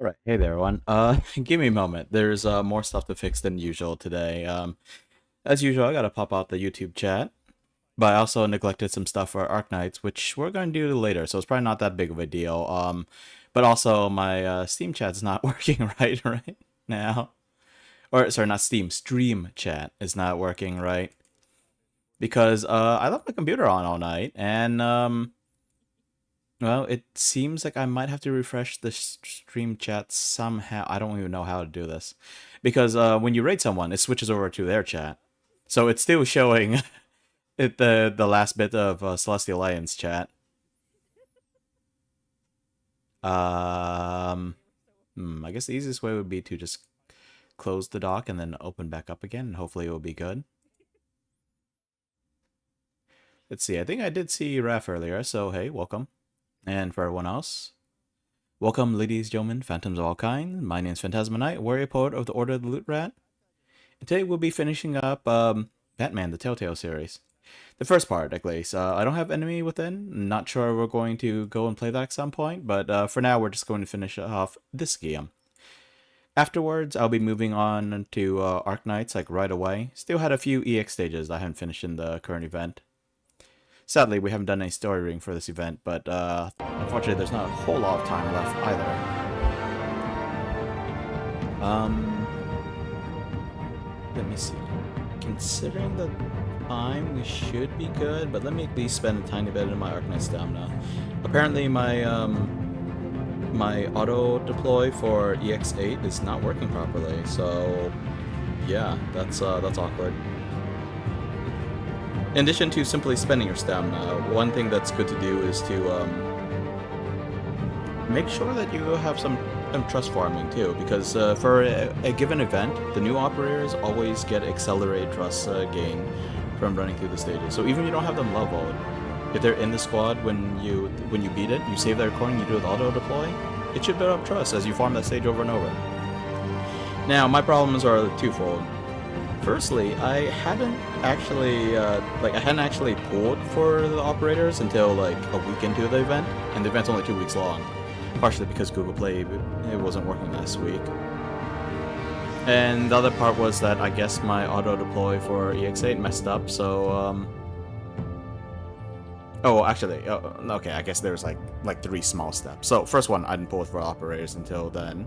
Alright, hey there everyone. Give me a moment. There's more stuff to fix than usual today. As usual, I gotta pop out the YouTube chat, but I also neglected some stuff for Arc Knights, which we're gonna do later, so it's probably not that big of a deal. But also my Steam chat's not working right now. Or sorry, not Steam, Stream chat is not working right because I left my computer on all night, and well, it seems like I might have to refresh the stream chat somehow. I don't even know how to do this. Because when you raid someone, it switches over to their chat. So it's still showing the last bit of Celestial Alliance chat. I guess the easiest way would be to just close the dock and then open back up again, and hopefully it will be good. Let's see, I think I did see Raph earlier, so hey, welcome. And for everyone else, welcome, ladies, gentlemen, phantoms of all kinds. My name is Phantasma Knight, warrior poet of the Order of the Loot Rat. And today we'll be finishing up Batman, the Telltale series. The first part, at least. I don't have Enemy Within. Not sure we're going to go and play that at some point, but for now we're just going to finish off this game. Afterwards, I'll be moving on to Arc Knights, like right away. Still had a few EX stages I haven't finished in the current event. Sadly, we haven't done any story reading for this event, but unfortunately there's not a whole lot of time left either. Let me see. Considering the time, we should be good, but let me at least spend a tiny bit of my Arknight stamina. Apparently my my auto deploy for EX8 is not working properly, so yeah, that's awkward. In addition to simply spending your stamina, one thing that's good to do is to make sure that you have some trust farming too, because for a given event, the new operators always get accelerated trust gain from running through the stages. So even if you don't have them leveled, if they're in the squad when you beat it, you save that recording, you do the auto deploy, it should build up trust as you farm that stage over and over. Now, my problems are twofold. Firstly, I hadn't actually pulled for the operators until like a week into the event, and the event's only 2 weeks long. Partially because Google Play it wasn't working last week. And the other part was that I guess my auto deploy for EX8 messed up, so oh, actually, okay, I guess there's like 3 small steps. So, first one, I didn't pull for operators until then.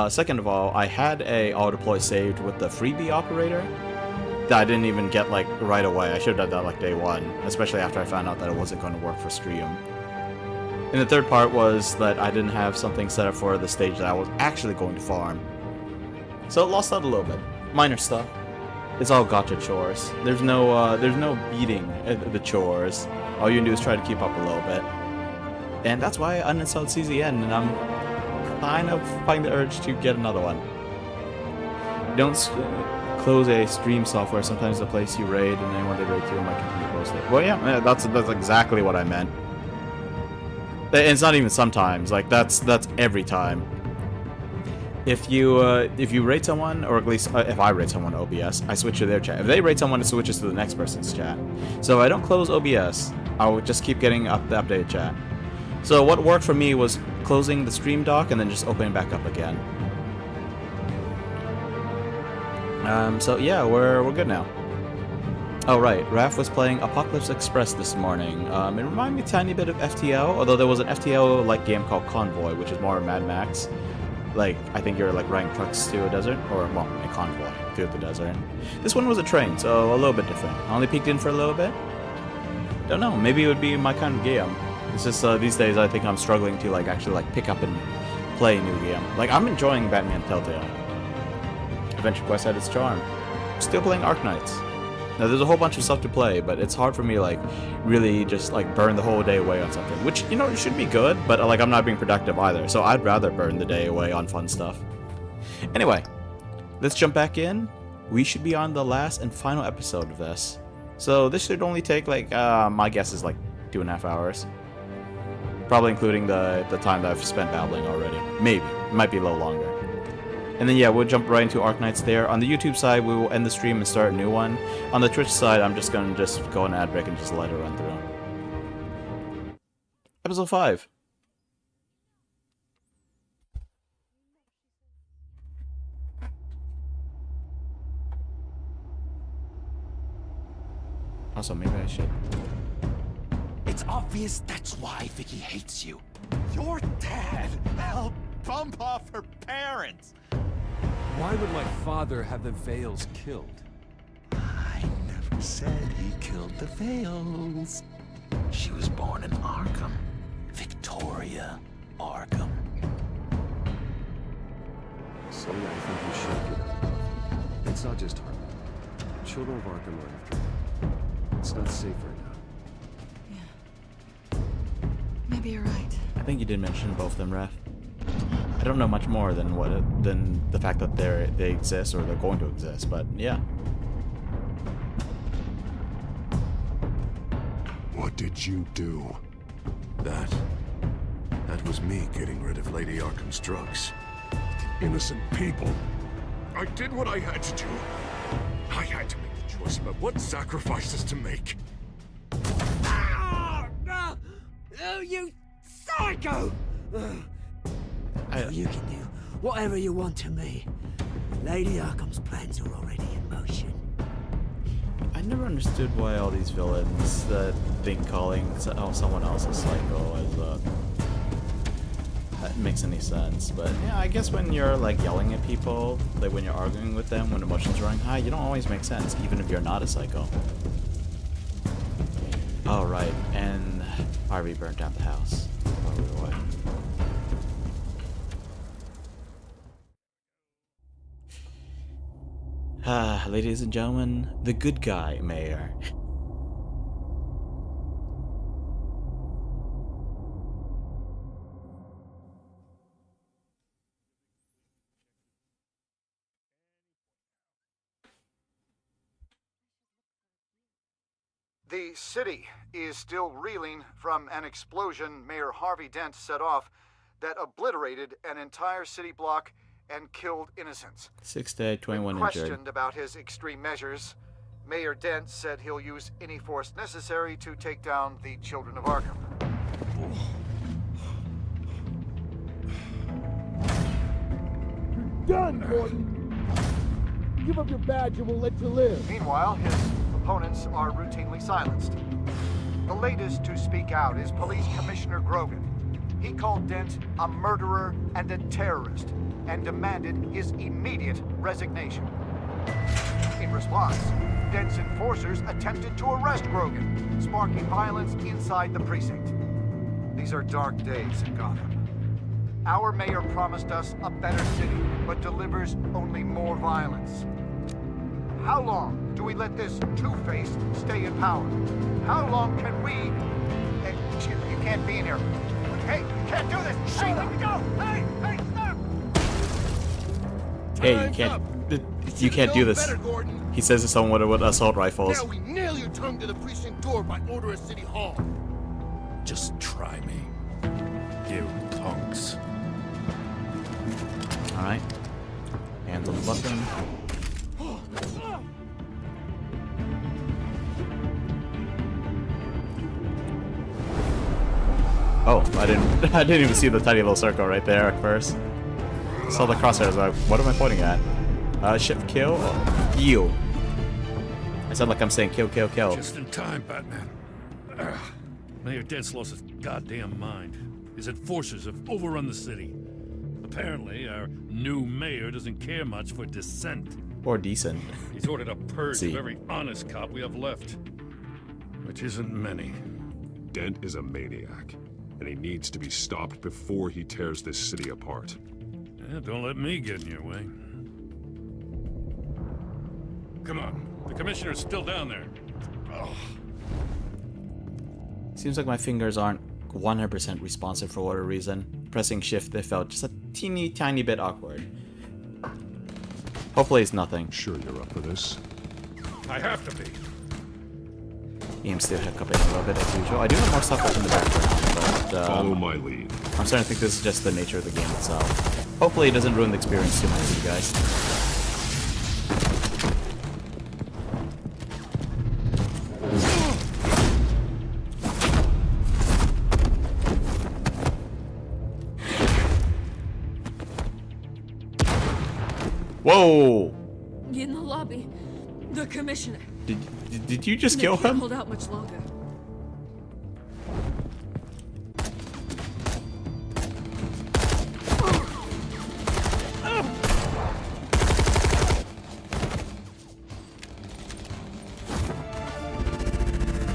Second of all, I had a auto deploy saved with the freebie operator that I didn't even get like right away. I should have done that like day one, especially after I found out that it wasn't going to work for stream. And the third part was that I didn't have something set up for the stage that I was actually going to farm. So it lost out a little bit. Minor stuff. It's all gotcha chores. There's no beating the chores. All you can do is try to keep up a little bit. And that's why I uninstalled CZN, and I'm kind of fighting the urge to get another one. Don't close a stream software. Sometimes the place you raid and anyone they raid to might continue posting. Well, yeah, that's exactly what I meant. It's not even sometimes. Like that's every time. If you raid someone, or at least if I raid someone OBS, I switch to their chat. If they raid someone, it switches to the next person's chat. So if I don't close OBS, I will just keep getting the updated chat. So what worked for me was closing the stream dock and then just opening back up again. So yeah, we're good now. Oh right, Raph was playing Apocalypse Express this morning. It reminded me a tiny bit of FTL, although there was an FTL-like game called Convoy, which is more Mad Max. Like, I think you're like riding trucks through a desert, or well, a convoy through the desert. This one was a train, so a little bit different. I only peeked in for a little bit. Don't know, maybe it would be my kind of game. It's just these days I think I'm struggling to like actually like pick up and play a new game. Like I'm enjoying Batman Telltale. Adventure Quest had its charm. Still playing Arc Knights. Now there's a whole bunch of stuff to play, but it's hard for me to like really just like burn the whole day away on something. Which, you know, it should be good, but like I'm not being productive either. So I'd rather burn the day away on fun stuff. Anyway, let's jump back in. We should be on the last and final episode of this. So this should only take like my guess is like 2.5 hours. Probably including the time that I've spent battling already. Maybe. It might be a little longer. And then yeah, we'll jump right into Arc Knights there. On the YouTube side, we will end the stream and start a new one. On the Twitch side, I'm just going to go on ad break and just let it run through. Episode 5. Also, maybe I should. It's obvious that's why Vicky hates you. Your dad helped bump off her parents. Why would my father have the Vales killed? I never said he killed the Vales. She was born in Arkham. Victoria Arkham. Someday I think you should get up. It's not just Arkham. Children of Arkham are after you. It's not safe right now. Yeah. Maybe you're right. I think you did mention both of them, Ref. I don't know much more than than the fact that they exist or they're going to exist, but yeah. What did you do? That was me getting rid of Lady Arkham's drugs. Innocent people. I did what I had to do. I had to make the choice about what sacrifices to make. Oh, you psycho! You can do whatever you want to me. Lady Arkham's plans are already in motion. I never understood why all these villains that think calling someone else a psycho is that makes any sense. But yeah, I guess when you're like yelling at people, like when you're arguing with them, when emotions are running high, you don't always make sense, even if you're not a psycho. Oh right, and Harvey burnt down the house while we were away. Ladies and gentlemen, the good guy mayor. The city is still reeling from an explosion Mayor Harvey Dent set off that obliterated an entire city block and killed innocents. 6 dead, 21 when injured. questioned about his extreme measures, Mayor Dent said he'll use any force necessary to take down the children of Arkham. Done, Gordon! Give up your badge and we'll let you live. Meanwhile, his opponents are routinely silenced. The latest to speak out is Police Commissioner Grogan. He called Dent a murderer and a terrorist and demanded his immediate resignation. In response, Dent's enforcers attempted to arrest Grogan, sparking violence inside the precinct. These are dark days in Gotham. Our mayor promised us a better city, but delivers only more violence. How long do we let this two-faced stay in power? How long can we... Hey, you can't be in here. Hey, you can't do this! Hey, let me go! Hey, stop! Hey, you can't do this. He says to someone with assault rifles. Now we nail your tongue to the precinct door by order of City Hall. Just try me. You punks. Alright. Hands on the button. Oh, I didn't even see the tiny little circle right there at first. Saw the crosshairs, like, what am I pointing at? Shift kill? You. I sound like I'm saying kill, kill, kill. Just in time, Batman. Mayor Dent's lost his goddamn mind. His enforcers have overrun the city. Apparently, our new mayor doesn't care much for dissent. Or decent. He's ordered a purge of every honest cop we have left. Which isn't many. Dent is a maniac, and he needs to be stopped before he tears this city apart. Yeah, don't let me get in your way. Come on, the commissioner's still down there. Oh. Seems like my fingers aren't 100% responsive for whatever reason. Pressing shift, they felt just a teeny tiny bit awkward. Hopefully it's nothing. Sure you're up for this? I have to be. Aim's still hiccuping a little bit as usual. I do have more stuff up in the background, but follow my lead. I'm starting to think this is just the nature of the game itself. Hopefully it doesn't ruin the experience too much for you guys. Whoa! In the lobby, the commissioner. Did you just They kill can't him? hold out much longer.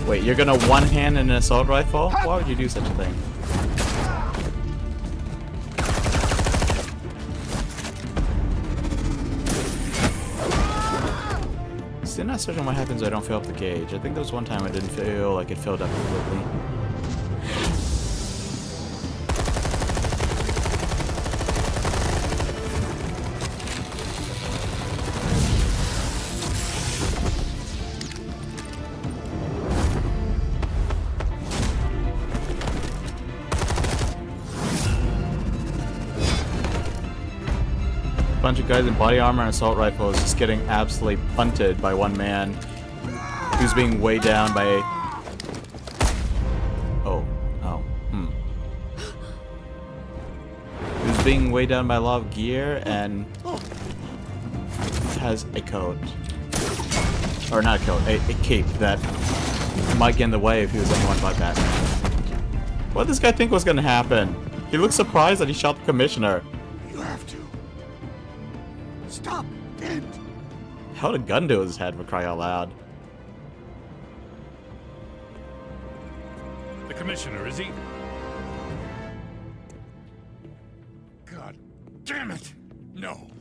Wait, you're gonna one-hand an assault rifle? Why would you do such a thing? Still not certain what happens when I don't fill up the gauge. I think there was one time I didn't feel like it filled up completely. Bunch of guys in body armor and assault rifles just getting absolutely punted by one man who's being weighed down by a... Who's being weighed down by a lot of gear and has a coat. Or not a coat, a cape that might get in the way if he was anyone but Batman. What did this guy think was gonna happen? He looked surprised that he shot the commissioner. You have to. Stop! Dent! Held a gun to his head for crying out loud. The commissioner, is he? God damn it! No.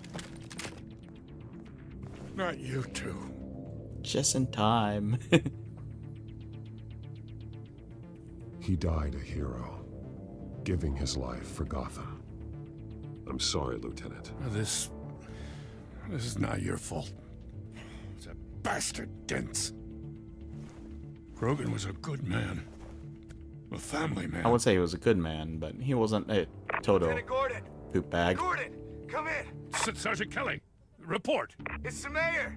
Not you two. Just in time. He died a hero, giving his life for Gotham. I'm sorry, Lieutenant. This is not your fault. It's a bastard Dent. Grogan was a good man. A family man. I would say he was a good man, but he wasn't a total Lieutenant Gordon! poop bag. Gordon! Come in! Sergeant Kelly, report. It's the mayor!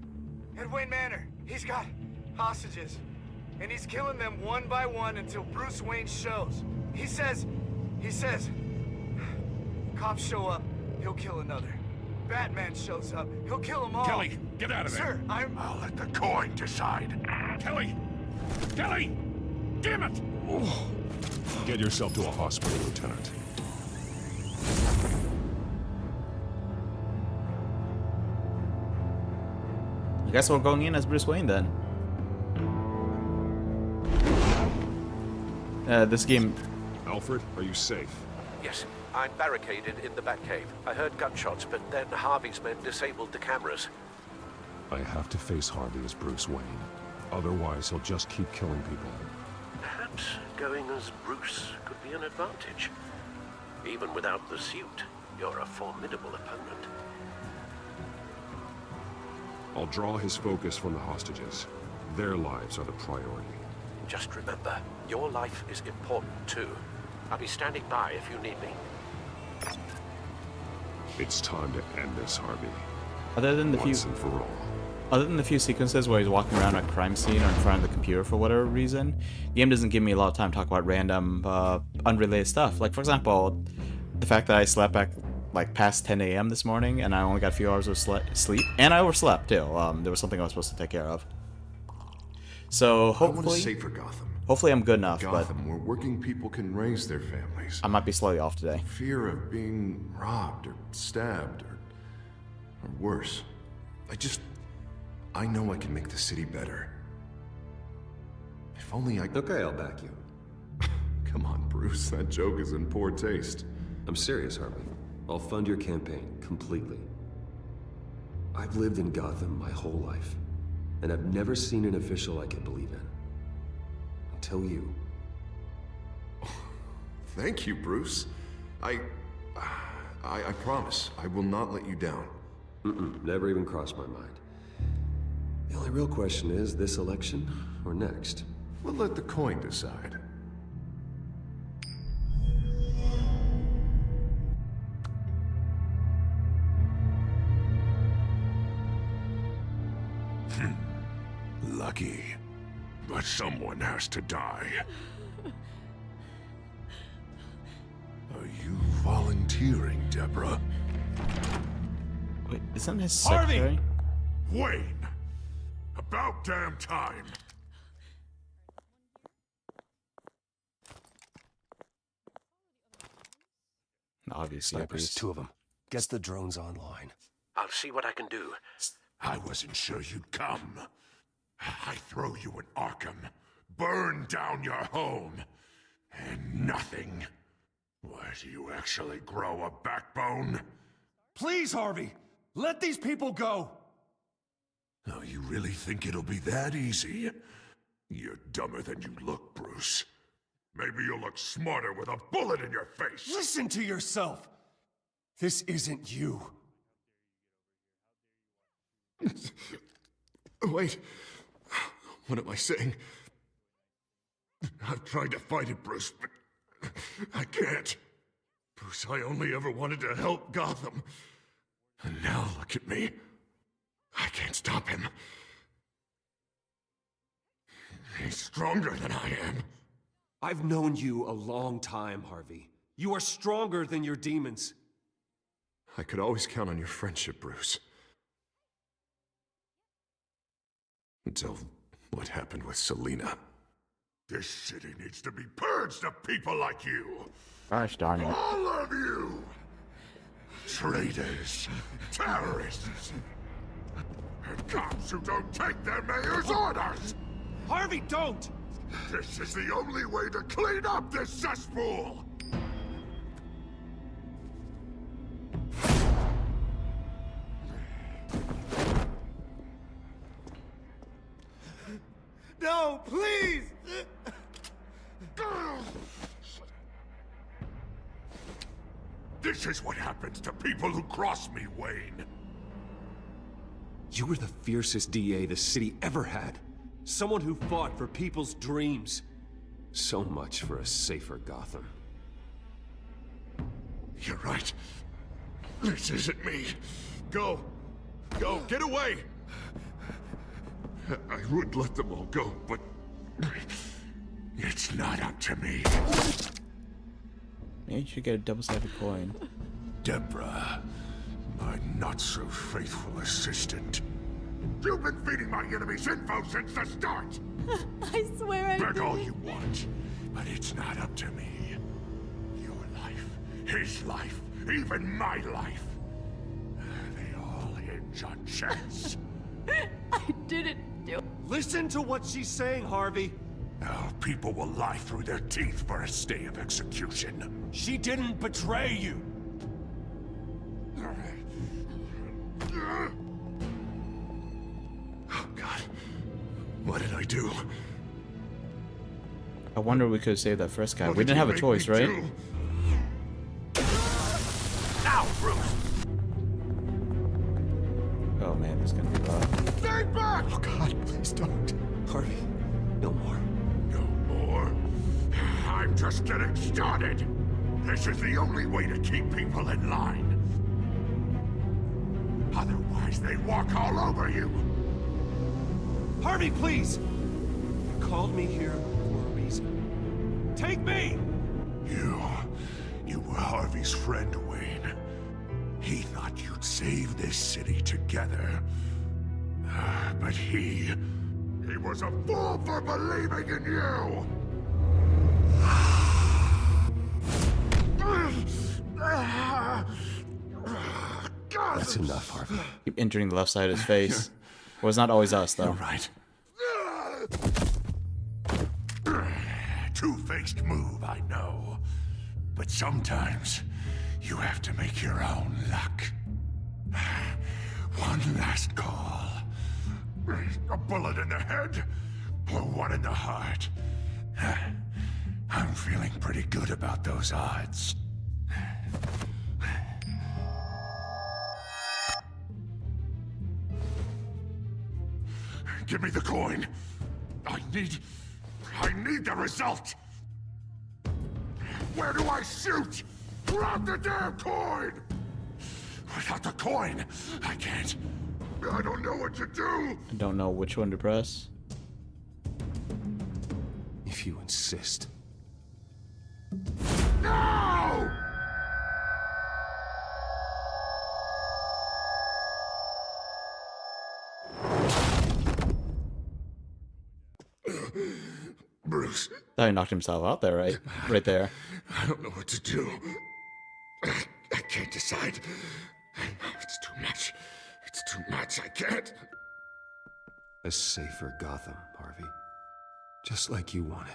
At Wayne Manor. He's got hostages. And he's killing them one by one until Bruce Wayne shows. He says, cops show up, he'll kill another. Batman shows up, he'll kill them all. Kelly, get out of there. Sir, I'll let the coin decide. Kelly! Kelly! Damn it! Get yourself to a hospital, Lieutenant. I guess we're going in as Bruce Wayne then. This game... Alfred, are you safe? Yes, I'm barricaded in the Batcave. I heard gunshots, but then Harvey's men disabled the cameras. I have to face Harvey as Bruce Wayne. Otherwise, he'll just keep killing people. Perhaps going as Bruce could be an advantage. Even without the suit, you're a formidable opponent. I'll draw his focus from the hostages. Their lives are the priority. Just remember, your life is important too. I'll be standing by if you need me. It's time to end this, Harvey. Other than the Once and for all. Other than the few sequences where he's walking around a crime scene or in front of the computer for whatever reason, the game doesn't give me a lot of time to talk about random, unrelated stuff. Like, for example, the fact that I slept back, like, past 10 a.m. this morning, and I only got a few hours of sleep, and I overslept, too. There was something I was supposed to take care of. So, I want hopefully... to say for Gotham. Hopefully I'm good enough, Gotham, where working people can raise their families. I might be slightly off today. Fear of being robbed or stabbed or worse. I know I can make the city better. If only I... Okay, I'll back you. Come on, Bruce, that joke is in poor taste. I'm serious, Harvey. I'll fund your campaign completely. I've lived in Gotham my whole life, and I've never seen an official I can believe in. Until you. Thank you, Bruce. I promise I will not let you down. Never even crossed my mind. The only real question is, this election or next? We'll let the coin decide. Lucky. But someone has to die. Are you volunteering, Deborah? Wait, isn't his Harvey! secretary? Wayne! About damn time. Obviously, Snipers, two of them. Guess the drone's online. I'll see what I can do. I wasn't sure you'd come. I throw you in Arkham, burn down your home, and nothing. Why, do you actually grow a backbone? Please, Harvey! Let these people go! Oh, you really think it'll be that easy? You're dumber than you look, Bruce. Maybe you'll look smarter with a bullet in your face. Listen to yourself! This isn't you. Wait. What am I saying? I've tried to fight it, Bruce, but I can't. Bruce, I only ever wanted to help Gotham. And now look at me. I can't stop him. He's stronger than I am. I've known you a long time, Harvey. You are stronger than your demons. I could always count on your friendship, Bruce. Until what happened with Selina. This city needs to be purged of people like you. Gosh darn it. All of you! Traitors, terrorists, and cops who don't take their mayor's orders! Harvey, don't! This is the only way to clean up this cesspool! No, please! This is what happens to people who cross me, Wayne. You were the fiercest DA the city ever had. Someone who fought for people's dreams. So much for a safer Gotham. You're right. This isn't me. Go. Go. Get away. I would let them all go, but it's not up to me. Maybe you should get a double-sided coin. Deborah, my not-so-faithful assistant. You've been feeding my enemies info since the start! I swear I Beg did. all you want, but it's not up to me. Your life, his life, even my life. They all hinge on chance. I didn't do it. Listen to what she's saying, Harvey. Now, people will lie through their teeth for a stay of execution. She didn't betray you. Oh, God. What did I do? I wonder if we could have saved that first guy. What We did didn't you have a make choice, me right? do? Now, Bruce! Oh man, this is gonna be rough. Stay back! Oh, God, please don't. Harvey, no more. No more. I'm just getting started. This is the only way to keep people in line. Otherwise, they walk all over you. Harvey, please! You called me here for a reason. Take me! You were Harvey's friend, Wayne. He thought you'd save this city together. But he was a fool for believing in you! That's enough, Harvey. Keep injuring the left side of his face. Well, it's not always us, though. You're right. Two-faced move, I know. But sometimes, you have to make your own luck. One last call. A bullet in the head, or one in the heart. I'm feeling pretty good about those odds. Give me the coin. I need the result. Where do I shoot? Grab the damn coin! Without the coin, I can't. I don't know what to do. I don't know which one to press. If you insist. No! Bruce. Thought he knocked himself out there, right there. I don't know what to do. I can't decide. It's too much. It's too much. I can't. A safer Gotham, Harvey. Just like you wanted.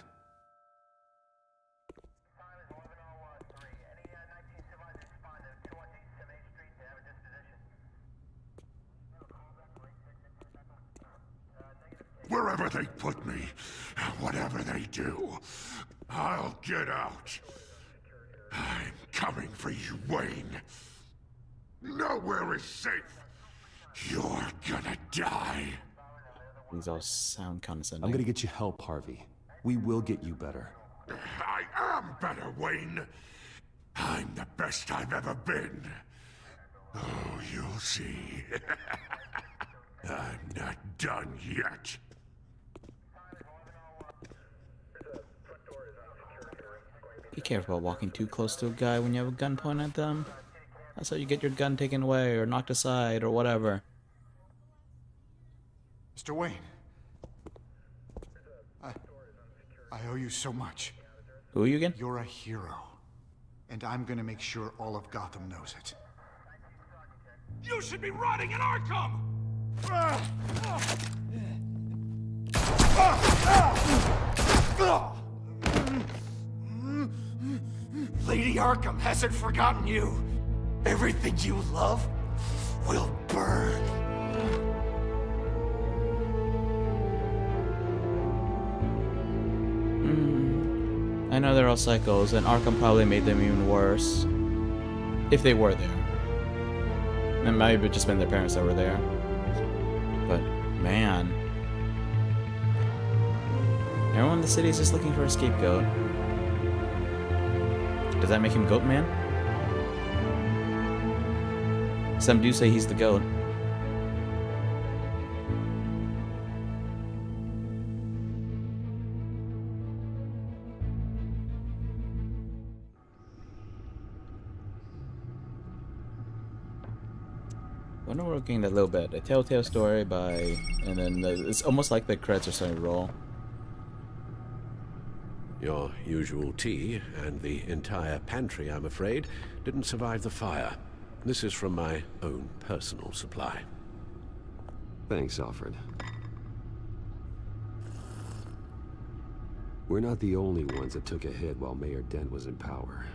Wherever they put me, whatever they do, I'll get out. I'm coming for you, Wayne. Nowhere is safe. You're gonna die. These all sound condescending. I'm gonna get you help, Harvey. We will get you better. I am better, Wayne. I'm the best I've ever been. Oh, you'll see. I'm not done yet. Be careful about walking too close to a guy when you have a gun pointed at them. That's how you get your gun taken away or knocked aside or whatever. Mr. Wayne. I owe you so much. Who are you again? You're a hero. And I'm gonna make sure all of Gotham knows it. You should be rotting in Arkham! Lady Arkham hasn't forgotten you. Everything you love will burn. I know they're all psychos, and Arkham probably made them even worse. If they were there. It might have just been their parents that were there. But, man. Everyone in the city is just looking for a scapegoat. Does that make him Goat Man? Some do say he's the goat. I wonder we're getting that little bit. A Telltale story by... And then it's almost like the credits are starting to roll. Your usual tea and the entire pantry, I'm afraid, didn't survive the fire. This is from my own personal supply. Thanks, Alfred. We're not the only ones that took a hit while Mayor Dent was in power.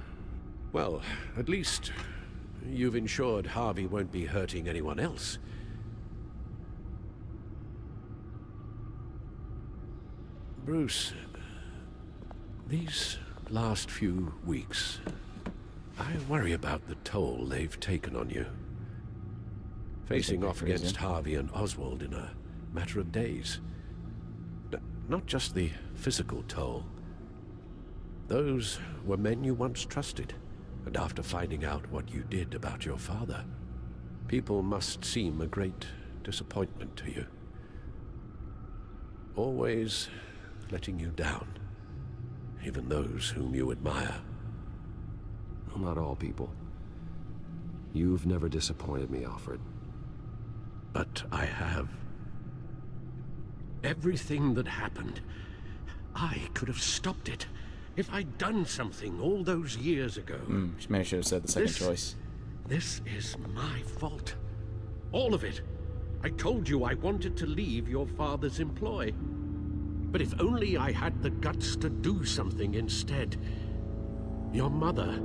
Well, at least you've ensured Harvey won't be hurting anyone else. Bruce, these last few weeks, I worry about the toll they've taken on you. Facing off against Harvey and Oswald in a matter of days. Not just the physical toll. Those were men you once trusted, and after finding out what you did about your father, people must seem a great disappointment to you. Always letting you down, even those whom you admire. Well, not all people. You've never disappointed me, Alfred. But I have. Everything that happened, I could have stopped it if I'd done something all those years ago. Maybe I should have said the second choice. This is my fault. All of it. I told you I wanted to leave your father's employ. But if only I had the guts to do something instead. Your mother,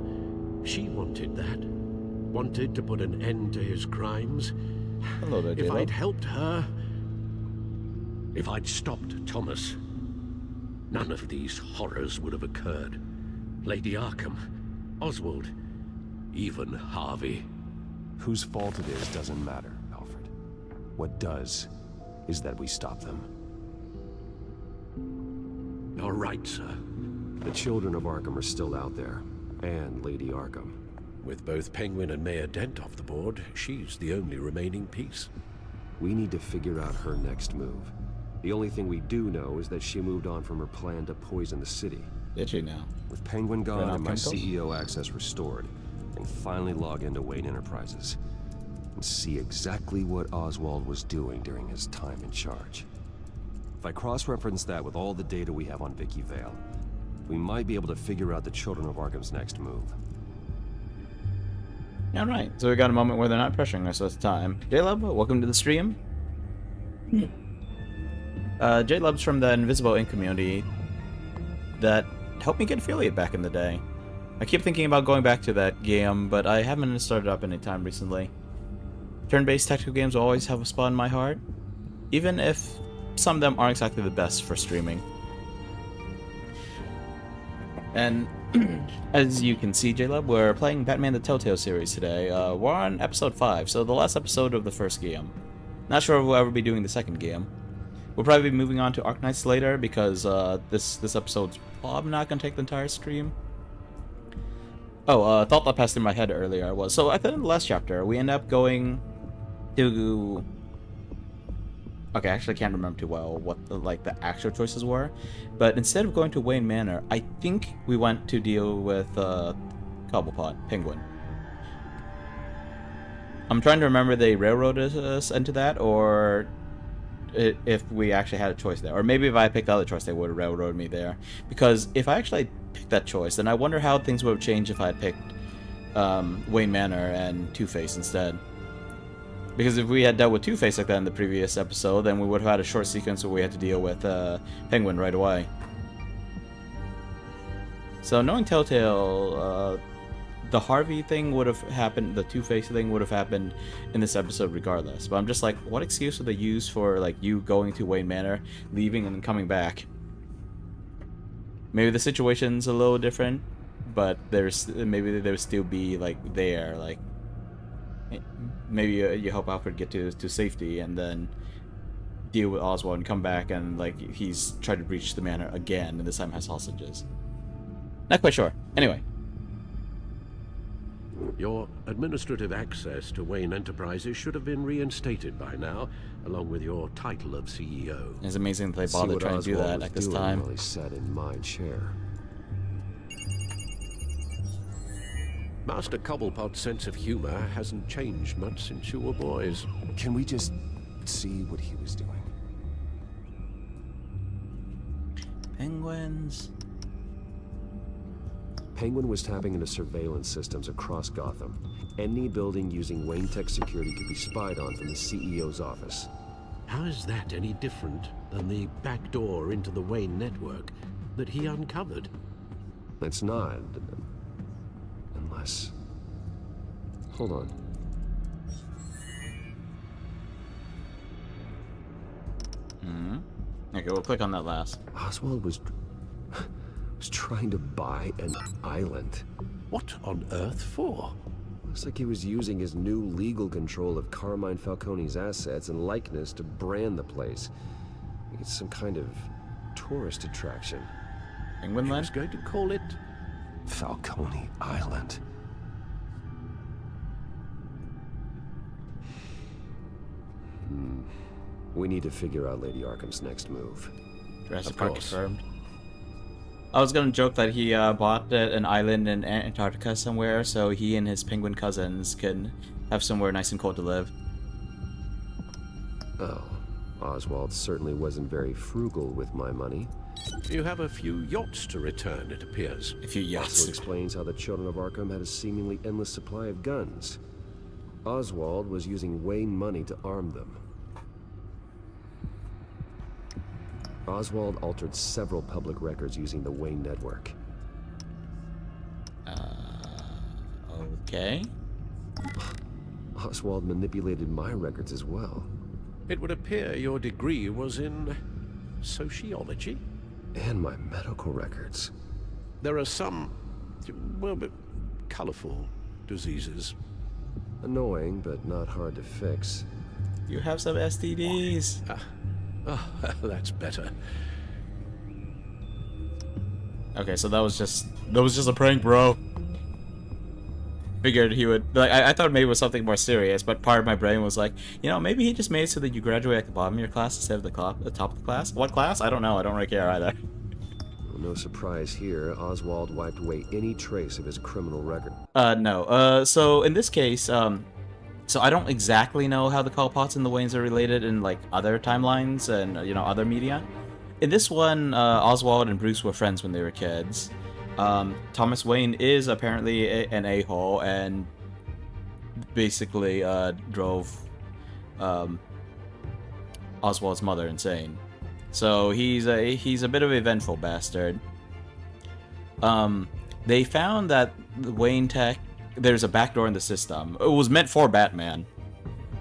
she wanted that. Wanted to put an end to his crimes. Hello there, If J-Lo. I'd helped her, if I'd stopped Thomas, none of these horrors would have occurred. Lady Arkham, Oswald, even Harvey. Whose fault it is doesn't matter, Alfred. What does is that we stop them. You're right, sir. The children of Arkham are still out there, and Lady Arkham. With both Penguin and Mayor Dent off the board, she's the only remaining piece. We need to figure out her next move. The only thing we do know is that she moved on from her plan to poison the city. Did she now? With Penguin gone Ran out and my chemicals? CEO access restored, I can finally log into Wayne Enterprises and see exactly what Oswald was doing during his time in charge. If If I cross-reference that with all the data we have on Vicky Vale, we might be able to figure out the Children of Arkham's next move. Alright, so we got a moment where they're not pressuring us, so it's time. J-Lub, welcome to the stream. J-Lub's from the Invisible Ink community that helped me get affiliate back in the day. I keep thinking about going back to that game, but I haven't started up any time recently. Turn-based tactical games will always have a spot in my heart, even if some of them aren't exactly the best for streaming. And as you can see, J-Lub, we're playing Batman the Telltale series today. We're on episode 5, so the last episode of the first game. Not sure if we'll ever be doing the second game. We'll probably be moving on to Ark Knights later, because this episode's probably not going to take the entire stream. Oh, a thought that passed through my head earlier was, so at the end of the last chapter, we end up going to... Okay, I actually can't remember too well what the actual choices were, but instead of going to Wayne Manor, I think we went to deal with Cobblepot, Penguin. I'm trying to remember they railroaded us into that, or if we actually had a choice there. Or maybe if I picked the other choice, they would have railroaded me there. Because if I actually picked that choice, then I wonder how things would have changed if I picked Wayne Manor and Two-Face instead. Because if we had dealt with Two-Face like that in the previous episode, then we would have had a short sequence where we had to deal with Penguin right away. So knowing Telltale, the Harvey thing would have happened, the Two-Face thing would have happened in this episode regardless. But I'm just like, what excuse would they use for like you going to Wayne Manor, leaving and then coming back? Maybe the situation's a little different, but maybe there would still be like there, like maybe you help Alfred get to safety and then deal with Oswald and come back and like he's tried to breach the manor again and this time has hostages. Not quite sure. Anyway. Your administrative access to Wayne Enterprises should have been reinstated by now, along with your title of CEO. It's amazing that they bothered trying to do that at this time. While he sat in my chair. Master Cobblepot's sense of humor hasn't changed much since you were boys. Can we just see what he was doing? Penguins. Penguin was tapping into surveillance systems across Gotham. Any building using Wayne Tech security could be spied on from the CEO's office. How is that any different than the back door into the Wayne network that he uncovered? It's not. Unless... Hold on. Okay, we'll click on that last. Oswald was trying to buy an island. What on earth for? Looks like he was using his new legal control of Carmine Falcone's assets and likeness to brand the place. It's some kind of tourist attraction. Penguin Land? He was going to call it Falcone Island. We need to figure out Lady Arkham's next move. Jurassic Park confirmed. I was gonna joke that he bought an island in Antarctica somewhere, so he and his penguin cousins can have somewhere nice and cold to live. Oh, Oswald certainly wasn't very frugal with my money. You have a few yachts to return, it appears. A few yachts. Also explains how the Children of Arkham had a seemingly endless supply of guns. Oswald was using Wayne money to arm them. Oswald altered several public records using the Wayne network. Okay. Oswald manipulated my records as well. It would appear your degree was in sociology? And my medical records. There are some, well, colorful diseases. Annoying, but not hard to fix. You have some STDs. Oh, that's better. Okay, so that was just a prank, bro. Figured he would, like, I thought maybe it was something more serious, but part of my brain was like, you know, maybe he just made it so that you graduate at the bottom of your class instead of the top of the class. What class? I don't know. I don't really care either. Well, no surprise here. Oswald wiped away any trace of his criminal record. No. So in this case, So I don't exactly know how the Cobblepots and the Waynes are related in like other timelines and other media. In this one, Oswald and Bruce were friends when they were kids. Thomas Wayne is apparently an a-hole and basically drove Oswald's mother insane. So he's a bit of a vengeful bastard. They found that the Wayne Tech, there's a backdoor in the system. It was meant for Batman,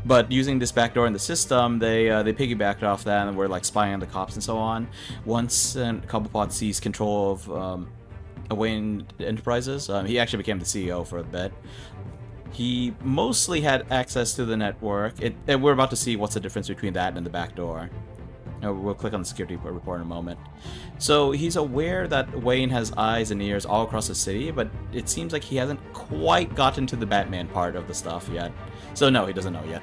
but using this backdoor in the system, they piggybacked off that and were like spying on the cops and so on. Once Cobblepot seized control of Wayne Enterprises, he actually became the CEO for a bit. He mostly had access to the network. And we're about to see what's the difference between that and the backdoor. We'll click on the security report in a moment. So he's aware that Wayne has eyes and ears all across the city, but it seems like he hasn't quite gotten to the Batman part of the stuff yet. So no, he doesn't know yet.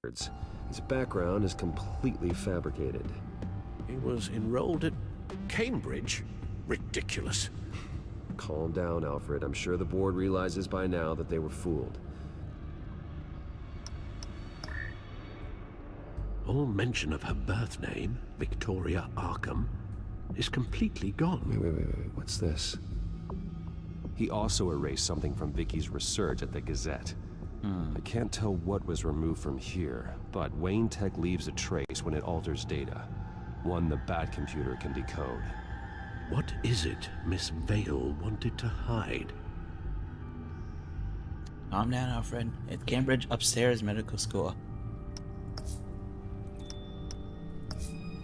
His background is completely fabricated. He was enrolled at Cambridge? Ridiculous. Calm down, Alfred. I'm sure the board realizes by now that they were fooled. All mention of her birth name, Victoria Arkham, is completely gone. Wait. What's this? He also erased something from Vicky's research at the Gazette. I can't tell what was removed from here, but Wayne Tech leaves a trace when it alters data. One the Bat computer can decode. What is it Miss Vale wanted to hide? Calm down, Alfred. It's Cambridge Upstairs Medical School.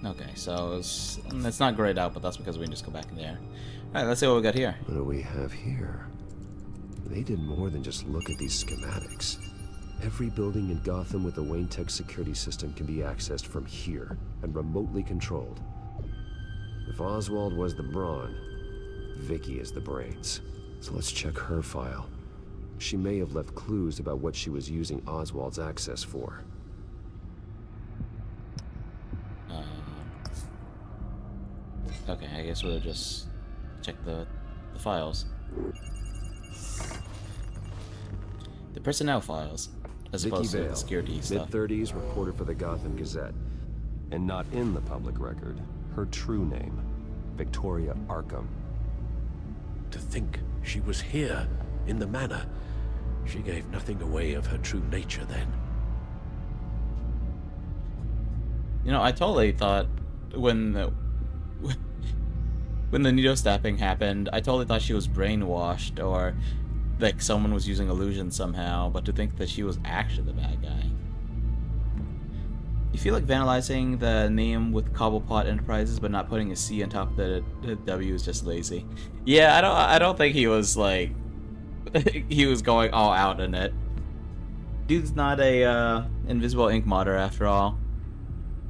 Okay, so it's not grayed out, but that's because we can just go back in there. Alright, let's see what we got here. What do we have here? They did more than just look at these schematics. Every building in Gotham with a Wayne Tech security system can be accessed from here and remotely controlled. If Oswald was the brawn, Vicky is the brains. So let's check her file. She may have left clues about what she was using Oswald's access for. Okay, I guess we'll just check the files. The personnel files, as opposed to the security stuff. Mid-30s, reporter for the Gotham Gazette. And not in the public record, her true name, Victoria Arkham. To think she was here, in the manor. She gave nothing away of her true nature then. I totally thought when the neo-stabbing happened, I totally thought she was brainwashed or like someone was using illusion somehow, but to think that she was actually the bad guy. You feel like vandalizing the name with Cobblepot Enterprises but not putting a C on top of the W is just lazy. Yeah, I don't think he was like he was going all out in it. Dude's not a invisible ink modder after all.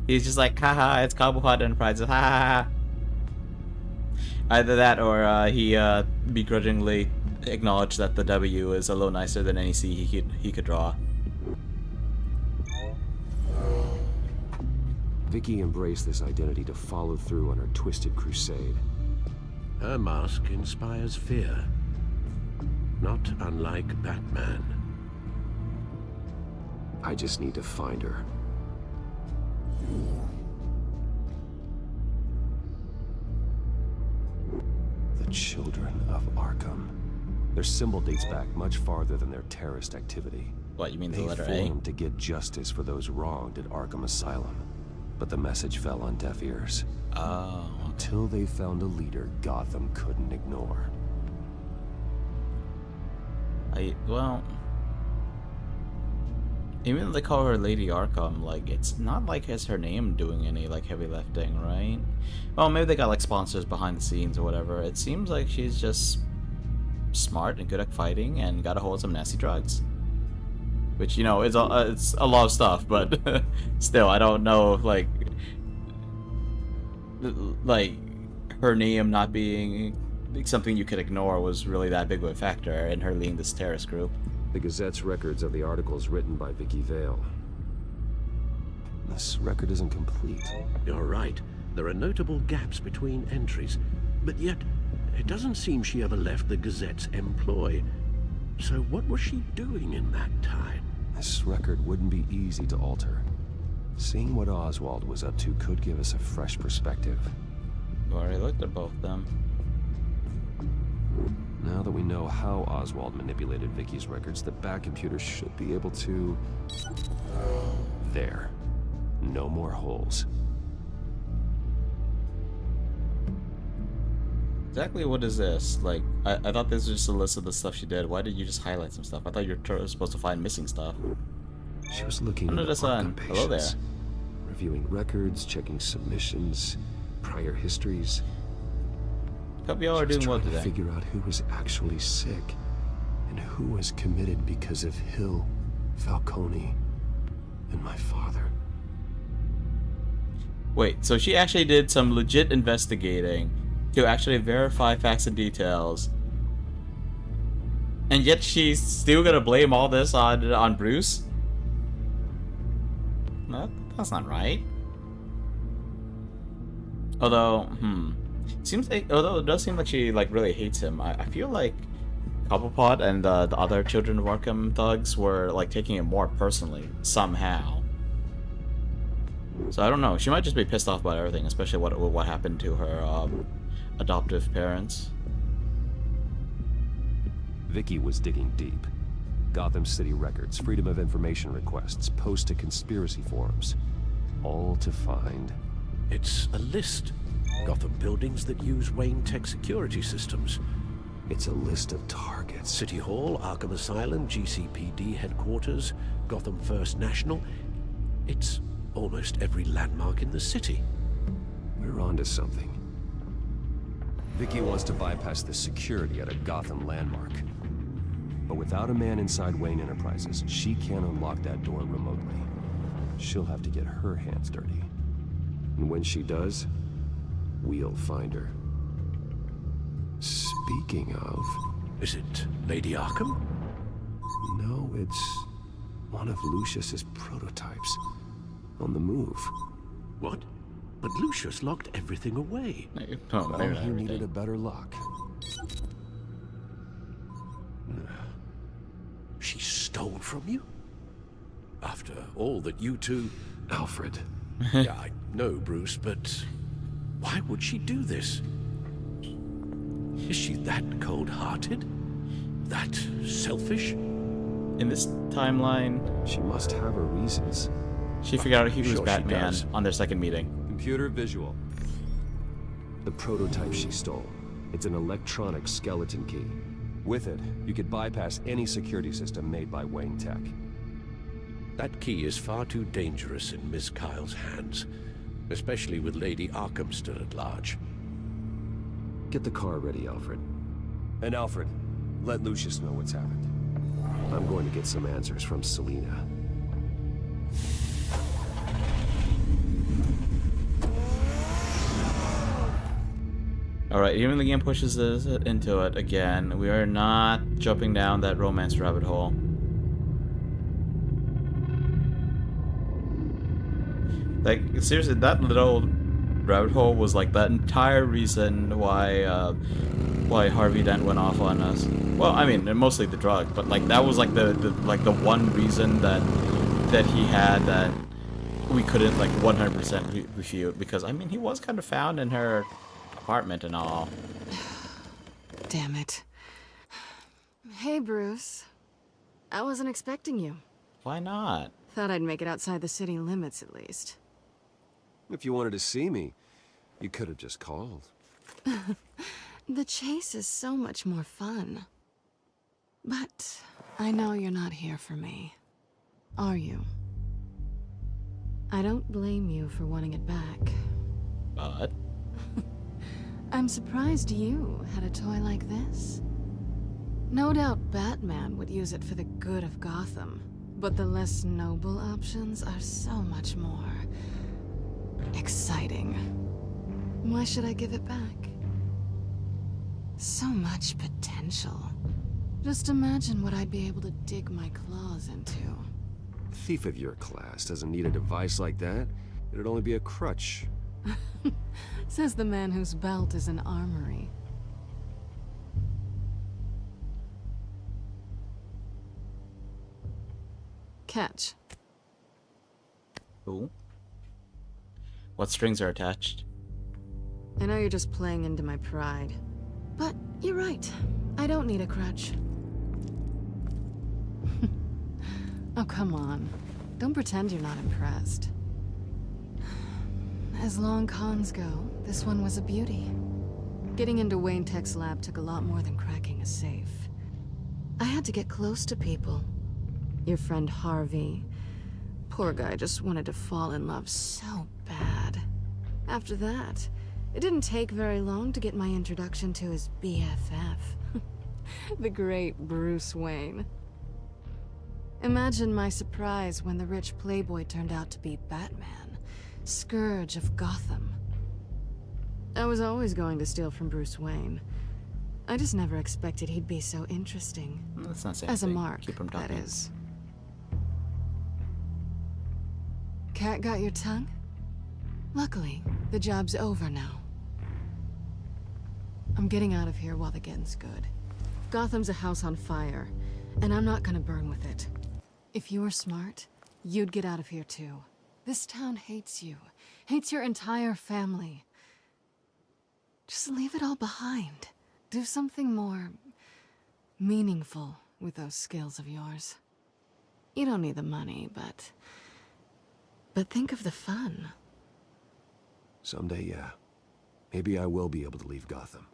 He's just like, haha, it's Cobblepot Enterprises, ha ha ha. Either that or he begrudgingly acknowledged that the W is a little nicer than any C he could draw. Vicky embraced this identity to follow through on her twisted crusade. Her mask inspires fear. Not unlike Batman. I just need to find her. The Children of Arkham. Their symbol dates back much farther than their terrorist activity. What, you mean the They letter A? formed to get justice for those wronged at Arkham Asylum. But the message fell on deaf ears. Oh. Until they found a leader Gotham couldn't ignore. Well, even though they call her Lady Arkham, like, it's not like it's her name doing any, like, heavy lifting, right? Well, maybe they got, like, sponsors behind the scenes or whatever. It seems like she's just smart and good at fighting and got a hold of some nasty drugs. Which, it's a lot of stuff, but still, I don't know, like, her name not being something you could ignore was really that big of a factor in her leading this terrorist group. The Gazette's records of the articles written by Vicky Vale. This record isn't complete. You're right. There are notable gaps between entries. But yet, it doesn't seem she ever left the Gazette's employ. So what was she doing in that time? This record wouldn't be easy to alter. Seeing what Oswald was up to could give us a fresh perspective. We already looked at both of them. Now that we know how Oswald manipulated Vicky's records, the back computer should be able to... There. No more holes. Exactly what is this? Like, I thought this was just a list of the stuff she did. Why did you just highlight some stuff? I thought you were supposed to find missing stuff. She was looking Under at the sun. Arkham Hello there. patients, reviewing records, checking submissions, prior histories. Hope y'all are doing well Trying to today. figure out who was actually sick and who was committed because of Hill, Falcone, and my father. Wait, so she actually did some legit investigating to actually verify facts and details, and yet she's still gonna blame all this on Bruce? No, that's not right. Although, seems like, although it does seem like she like really hates him. I feel like Cobblepot and the other Children of Arkham thugs were like taking it more personally somehow. So I don't know. She might just be pissed off about everything, especially what happened to her adoptive parents. Vicky was digging deep. Gotham City records, Freedom of Information requests, posts to conspiracy forums. All to find... It's a list. Gotham buildings that use Wayne Tech security systems. It's a list of targets. City Hall, Arkham Asylum, GCPD headquarters, Gotham First National. It's almost every landmark in the city. We're onto something. Vicky wants to bypass the security at a Gotham landmark. But without a man inside Wayne Enterprises, she can't unlock that door remotely. She'll have to get her hands dirty. And when she does, we'll find her. Speaking of... Is it Lady Arkham? No, it's one of Lucius's prototypes. On the move. What? But Lucius locked everything away. Well, he needed a better lock. She stole from you? After all that you two... Alfred. Yeah, I know, Bruce, but why would she do this? Is she that cold-hearted? That selfish? In this timeline, she must have her reasons. She figured out he was Batman on their second meeting. Computer visual. The prototype she stole. It's an electronic skeleton key. With it, you could bypass any security system made by Wayne Tech. That key is far too dangerous in Miss Kyle's hands, especially with Lady Arkham still at large. Get the car ready, Alfred. And Alfred, let Lucius know what's happened. I'm going to get some answers from Selina. Alright, even the game pushes us into it again. We are not jumping down that romance rabbit hole. Like, seriously, that little rabbit hole was like that entire reason why Harvey Dent went off on us. Well, I mean, mostly the drug, but like that was like the one reason that he had that we couldn't like 100% refute, because I mean he was kind of found in her apartment and all. Damn it. Hey, Bruce. I wasn't expecting you. Why not? Thought I'd make it outside the city limits at least. If you wanted to see me, you could have just called. The chase is so much more fun. But I know you're not here for me. Are you? I don't blame you for wanting it back. But? I'm surprised you had a toy like this. No doubt Batman would use it for the good of Gotham, but the less noble options are so much more exciting. Why should I give it back? So much potential. Just imagine what I'd be able to dig my claws into. A thief of your class doesn't need a device like that. It'd only be a crutch. Says the man whose belt is an armory. Catch. Ooh. What strings are attached? I know you're just playing into my pride. But you're right. I don't need a crutch. Oh, come on. Don't pretend you're not impressed. As long cons go, this one was a beauty. Getting into Wayne Tech's lab took a lot more than cracking a safe. I had to get close to people. Your friend Harvey. Poor guy just wanted to fall in love so bad. After that, it didn't take very long to get my introduction to his BFF. The great Bruce Wayne. Imagine my surprise when the rich playboy turned out to be Batman, Scourge of Gotham. I was always going to steal from Bruce Wayne. I just never expected he'd be so interesting. Let's not say As a anything. mark, Keep him that talking. is. Cat got your tongue? Luckily, the job's over now. I'm getting out of here while the getting's good. Gotham's a house on fire, and I'm not gonna burn with it. If you were smart, you'd get out of here too. This town hates you, hates your entire family. Just leave it all behind. Do something more meaningful with those skills of yours. You don't need the money, but think of the fun. Someday, yeah. Maybe I will be able to leave Gotham.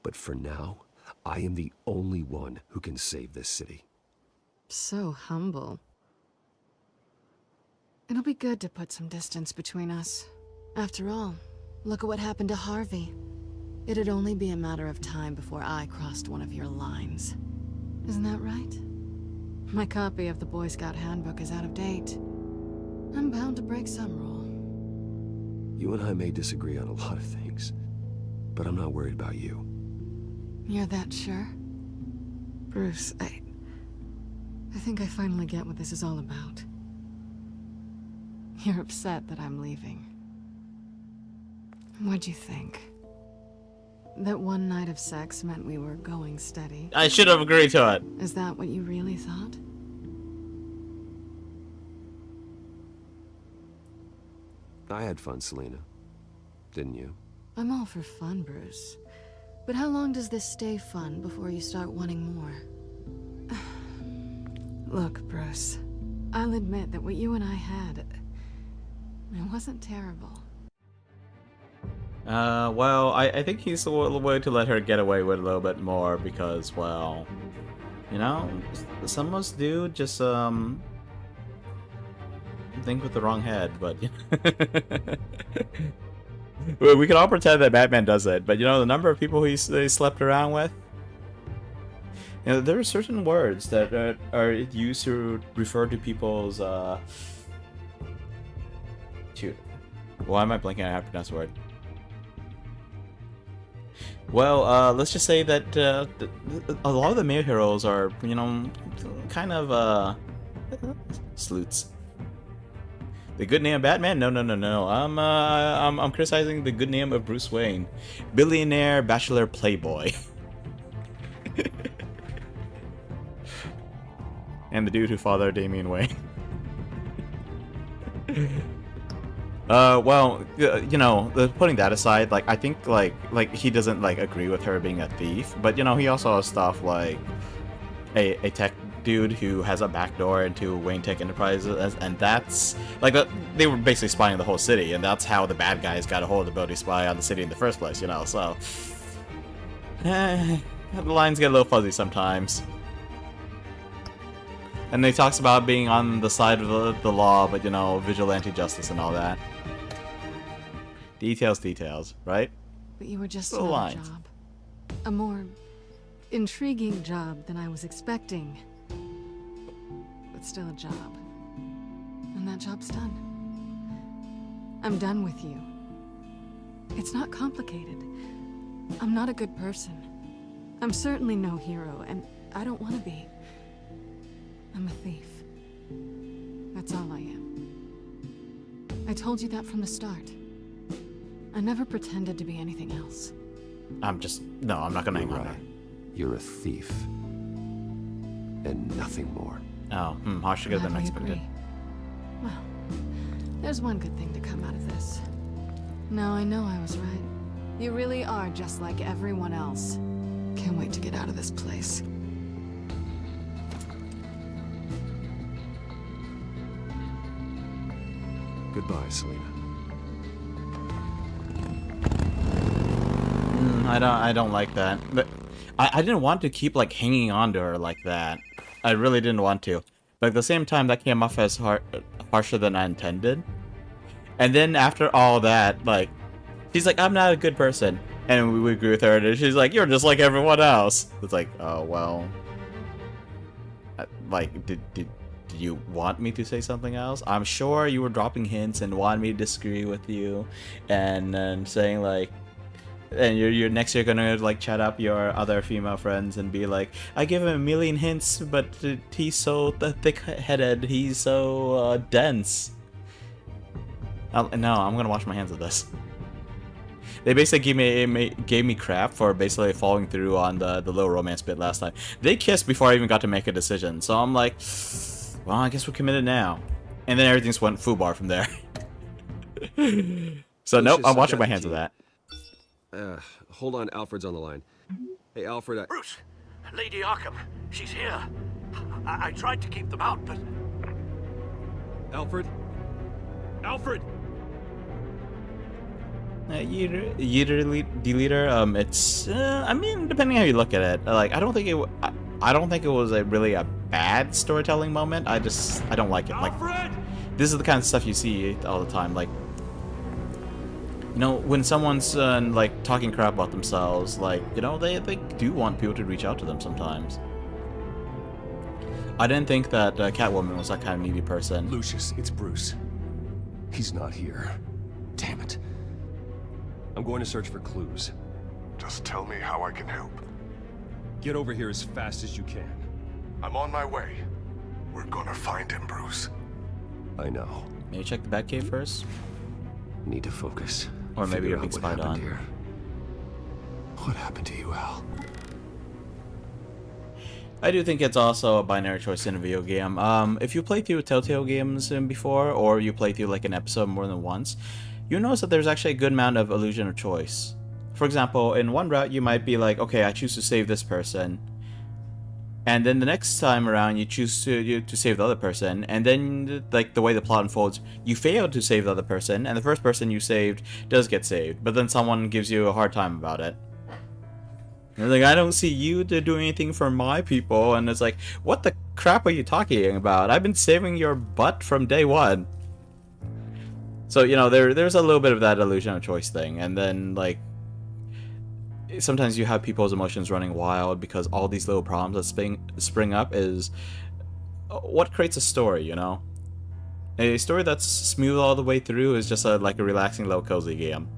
But for now, I am the only one who can save this city. So humble. It'll be good to put some distance between us. After all, look at what happened to Harvey. It'd only be a matter of time before I crossed one of your lines. Isn't that right? My copy of the Boy Scout Handbook is out of date. I'm bound to break some rule. You and I may disagree on a lot of things, but I'm not worried about you. You're that sure? Bruce, I think I finally get what this is all about. You're upset that I'm leaving. What'd you think? That one night of sex meant we were going steady? I should have agreed to it. Is that what you really thought? I had fun, Selena. Didn't you? I'm all for fun, Bruce. But how long does this stay fun before you start wanting more? Look, Bruce. I'll admit that what you and I had... it wasn't terrible. Well, I think he's willing to let her get away with a little bit more because, well, you know, some of us do just, think with the wrong head, but, well, we can all pretend that Batman does it, but, you know, the number of people he slept around with, you know, there are certain words that are used to refer to people's, shoot, why am I blanking on how to pronounce the word? Well, let's just say that a lot of the male heroes are, you know, kind of sleuths. The good name of Batman? No. I'm criticizing the good name of Bruce Wayne, billionaire, bachelor, playboy, and the dude who fathered Damian Wayne. Well, you know, putting that aside, like, I think, like he doesn't, like, agree with her being a thief, but, you know, he also has stuff like a tech dude who has a backdoor into Wayne Tech Enterprises, and that's, like, they were basically spying the whole city, and that's how the bad guys got a hold of the ability to spy on the city in the first place, you know, so... the lines get a little fuzzy sometimes. And he talks about being on the side of the law, but, you know, vigilante justice and all that. Details, right? But you were just Little another lines. job. A more intriguing job than I was expecting. But still a job. And that job's done. I'm done with you. It's not complicated. I'm not a good person. I'm certainly no hero, and I don't want to be. I'm a thief. That's all I am. I told you that from the start. I never pretended to be anything else. I'm not gonna hang on You're there. right. You're a thief. And nothing more. Oh, harsher than Glad we expected. agree. Well, there's one good thing to come out of this. Now I know I was right. You really are just like everyone else. Can't wait to get out of this place. Goodbye, Selena. I don't like that. But I didn't want to keep like hanging on to her like that. I really didn't want to. But at the same time, that came off as harsher than I intended. And then after all that, like, she's like, I'm not a good person. And we agree with her, and she's like, you're just like everyone else. It's like, oh, well. Like, did you want me to say something else? I'm sure you were dropping hints and wanted me to disagree with you. And saying, like, and you're next you're gonna, like, chat up your other female friends and be like, I give him a million hints, but he's so thick-headed, he's so dense. No, I'm gonna wash my hands of this. They basically gave me crap for basically following through on the little romance bit last time. They kissed before I even got to make a decision, so I'm like, well, I guess we're committed now. And then everything just went foobar from there. So nope, I'm washing my hands of that. Hold on, Alfred's on the line. Hey, Alfred, Bruce, Lady Arkham, she's here. I tried to keep them out, but... Alfred? Alfred! Deleter, it's I mean, depending how you look at it, like, I don't think it was a really a bad storytelling moment. I don't like it. Alfred! Like, this is the kind of stuff you see all the time. Like, you know, when someone's like talking crap about themselves, like, you know, they do want people to reach out to them sometimes. I didn't think that Catwoman was that kind of needy person. Lucius, it's Bruce. He's not here. Damn it. I'm going to search for clues. Just tell me how I can help. Get over here as fast as you can. I'm on my way. We're gonna find him, Bruce. I know. Maybe check the Batcave first? Need to focus. Or maybe Figure you're out being what spied happened on. here. What happened to you, Al? I do think it's also a binary choice in a video game. If you play through Telltale games before, or you play through like an episode more than once, you notice that there's actually a good amount of illusion of choice. For example, in one route you might be like, okay, I choose to save this person, and then the next time around you choose to save the other person, and then like the way the plot unfolds, you fail to save the other person, and the first person you saved does get saved, but then someone gives you a hard time about it. And like, I don't see you to do anything for my people, and it's like, what the crap are you talking about? I've been saving your butt from day one. So, you know, there's a little bit of that illusion of choice thing, and then, like, sometimes you have people's emotions running wild because all these little problems that spring up is what creates a story, you know? A story that's smooth all the way through is just like a relaxing little cozy game.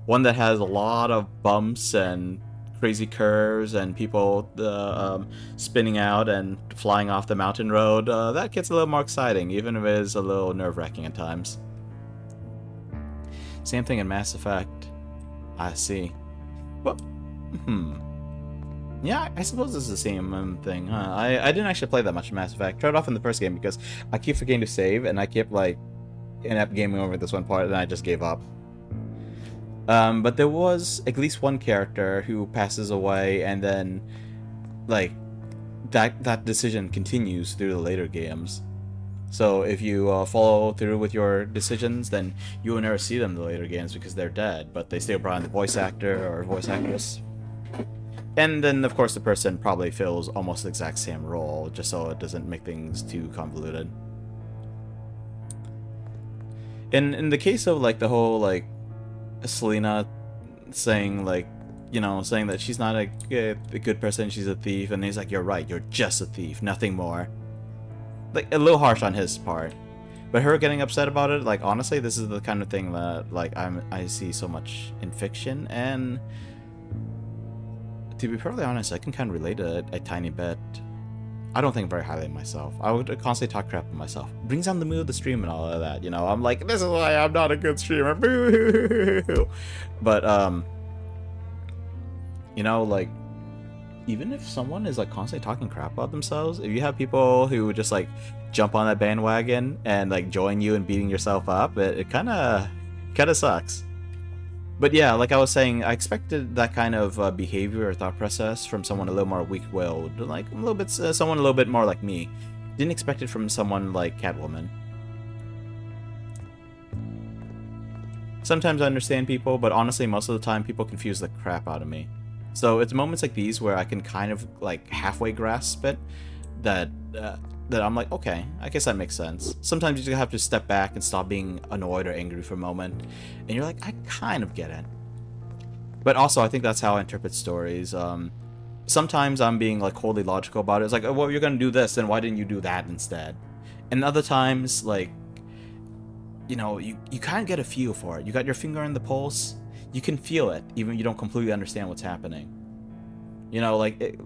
One that has a lot of bumps and crazy curves and people spinning out and flying off the mountain road, that gets a little more exciting, even if it is a little nerve-wracking at times. Same thing in Mass Effect. I see. Well, yeah, I suppose it's the same thing, huh? I didn't actually play that much in Mass Effect. Tried off in the first game because I keep forgetting to save, and I kept, like, in-app gaming over this one part, and I just gave up. But there was at least one character who passes away, and then, like, that decision continues through the later games. So if you follow through with your decisions, then you will never see them in the later games because they're dead, but they still brought in the voice actor or voice actress. And then, of course, the person probably fills almost the exact same role, just so it doesn't make things too convoluted. In the case of, like, the whole, like, Selena saying, like, you know, saying that she's not a good person, she's a thief, and he's like, you're right, you're just a thief, nothing more. Like, a little harsh on his part. But her getting upset about it, like, honestly, this is the kind of thing that, like, I see so much in fiction, and to be perfectly honest, I can kind of relate to it a tiny bit. I don't think very highly of myself. I would constantly talk crap to myself. Brings down the mood of the stream and all of that, you know. I'm like, this is why I'm not a good streamer. Boo! But, you know, like, even if someone is like constantly talking crap about themselves, if you have people who just like jump on that bandwagon and like join you in beating yourself up, it kind of sucks. But yeah, like I was saying, I expected that kind of behavior or thought process from someone a little more weak-willed, like a little bit, someone a little bit more like me. Didn't expect it from someone like Catwoman. Sometimes I understand people, but honestly, most of the time, people confuse the crap out of me. So it's moments like these where I can kind of like halfway grasp it, that I'm like, okay, I guess that makes sense. Sometimes you just have to step back and stop being annoyed or angry for a moment, and you're like, I kind of get it. But also, I think that's how I interpret stories. Sometimes I'm being like wholly logical about it. It's like, oh, well, you're gonna do this, then why didn't you do that instead? And other times, like, you know, you kind of get a feel for it. You got your finger on the pulse. You can feel it, even if you don't completely understand what's happening. You know, like,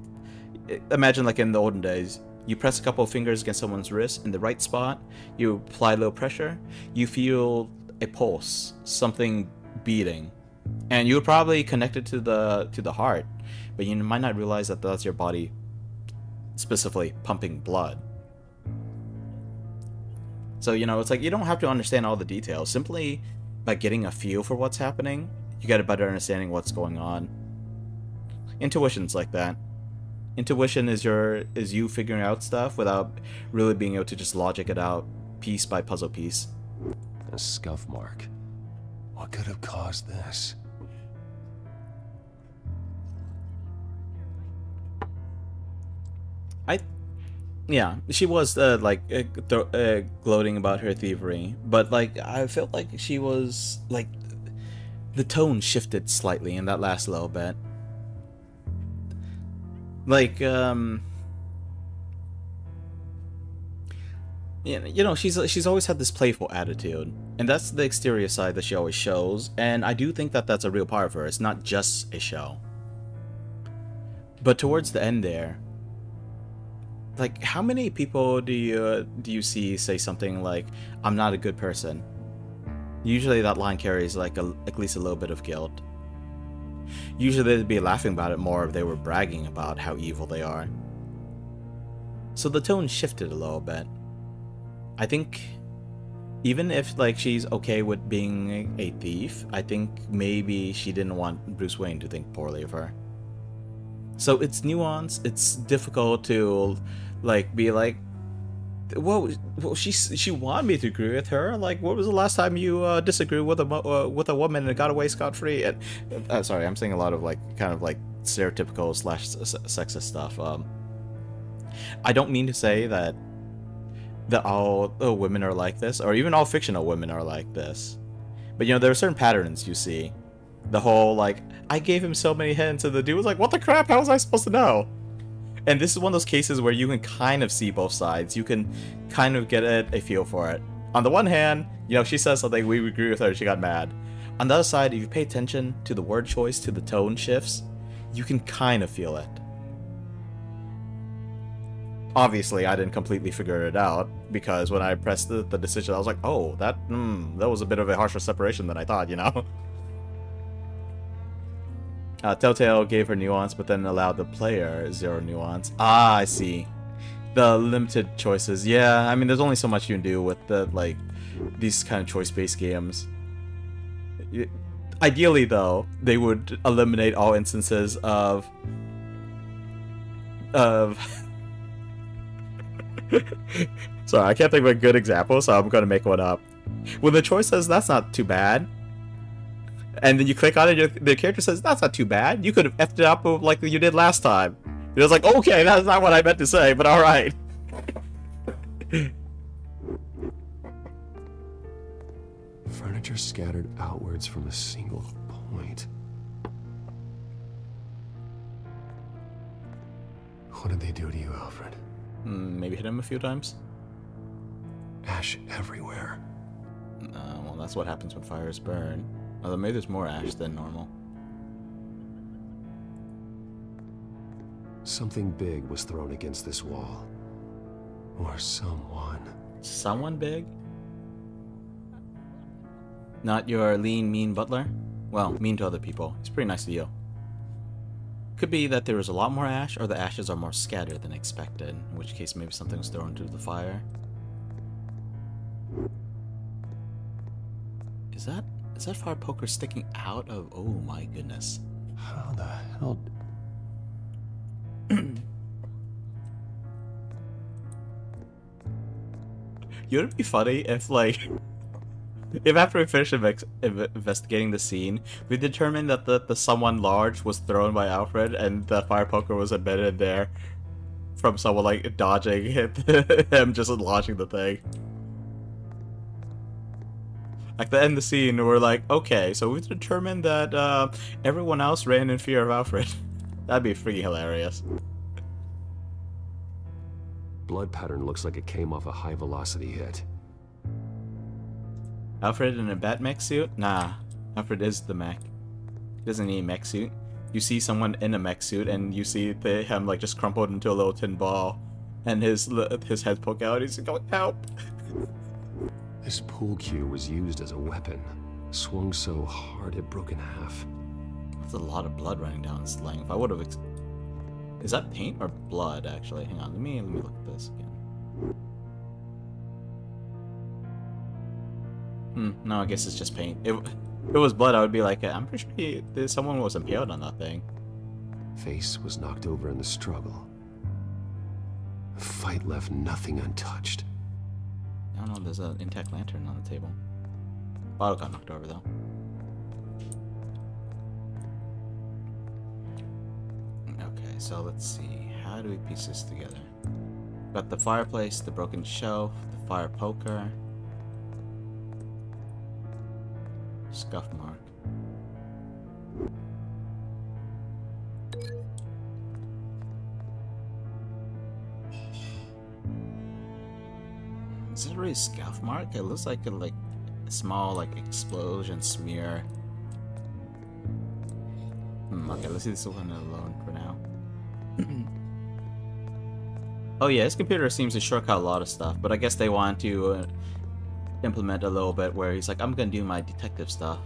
imagine like in the olden days, you press a couple of fingers against someone's wrist in the right spot, you apply a little pressure, you feel a pulse, something beating. And you would probably connect it to the heart, but you might not realize that that's your body specifically pumping blood. So, you know, it's like you don't have to understand all the details. Simply by getting a feel for what's happening, you get a better understanding of what's going on. Intuition's like that. Intuition is you figuring out stuff without really being able to just logic it out piece by puzzle piece. A scuff mark. What could have caused this? Yeah, she was gloating about her thievery, but like I felt like she was like the tone shifted slightly in that last little bit. Like you know, she's always had this playful attitude, and that's the exterior side that she always shows, and I do think that that's a real part of her. It's not just a show. But towards the end there, like, how many people do you see say something like, "I'm not a good person"? Usually that line carries like at least a little bit of guilt. Usually they'd be laughing about it more if they were bragging about how evil they are. So the tone shifted a little bit. I think even if like she's okay with being a thief, I think maybe she didn't want Bruce Wayne to think poorly of her. So it's nuanced. It's difficult to like be like, well, she wanted me to agree with her. Like, what was the last time you disagreed with a woman and got away scot-free? And sorry, I'm saying a lot of like kind of like stereotypical / sexist stuff. I don't mean to say that all women are like this, or even all fictional women are like this. But you know, there are certain patterns you see. The whole like, I gave him so many hints, and the dude was like, what the crap? How was I supposed to know? And this is one of those cases where you can kind of see both sides. You can kind of get a feel for it. On the one hand, you know, she says something, we agree with her, she got mad. On the other side, if you pay attention to the word choice, to the tone shifts, you can kind of feel it. Obviously, I didn't completely figure it out, because when I pressed the decision, I was like, oh, that was a bit of a harsher separation than I thought, you know? Telltale gave her nuance, but then allowed the player zero nuance. Ah, I see. The limited choices. Yeah, I mean, there's only so much you can do with these kind of choice-based games. Ideally, though, they would eliminate all instances of sorry, I can't think of a good example, so I'm gonna make one up. When the choice says that's not too bad, and then you click on it, the character says that's not too bad. You could have effed it up like you did last time. It was like, okay, that's not what I meant to say, but all right. Furniture scattered outwards from a single point. What did they do to you, Alfred? Maybe hit him a few times. Ash everywhere. Well, that's what happens when fires burn. Although maybe there's more ash than normal. Something big was thrown against this wall. Or someone. Someone big? Not your lean, mean butler? Well, mean to other people. He's pretty nice to you. Could be that there was a lot more ash, or the ashes are more scattered than expected, in which case maybe something was thrown into the fire. Is that fire poker sticking out of... Oh my goodness. How the hell... You know, it'd be funny if, like... If after we finish investigating the scene, we determined that the someone large was thrown by Alfred, and the fire poker was embedded there from someone, like, dodging him just launching the thing. Like, the end of the scene, we're like, okay, so we've determined that everyone else ran in fear of Alfred. That'd be freaking hilarious. Blood pattern looks like it came off a high-velocity hit. Alfred in a bat mech suit? Nah, Alfred is the mech. He doesn't need a mech suit. You see someone in a mech suit, and you see him like just crumpled into a little tin ball, and his head poke out. He's going, help! This pool cue was used as a weapon. Swung so hard it broke in half. That's a lot of blood running down its length. I would have. Is that paint or blood? Actually, hang on. Let me look at this again. No, I guess it's just paint. If it was blood, I would be like, I'm pretty sure someone was impaled on that thing. Face was knocked over in the struggle. The fight left nothing untouched. I don't know, there's an intact lantern on the table. Bottle got knocked over, though. Okay, so let's see. How do we piece this together? Got the fireplace, the broken shelf, the fire poker. Scuff mark. Is it really a scuff mark? It looks like a small explosion smear. Okay, let's see this one alone for now. Oh yeah, his computer seems to shortcut a lot of stuff, but I guess they want to implement a little bit where he's like, I'm gonna do my detective stuff.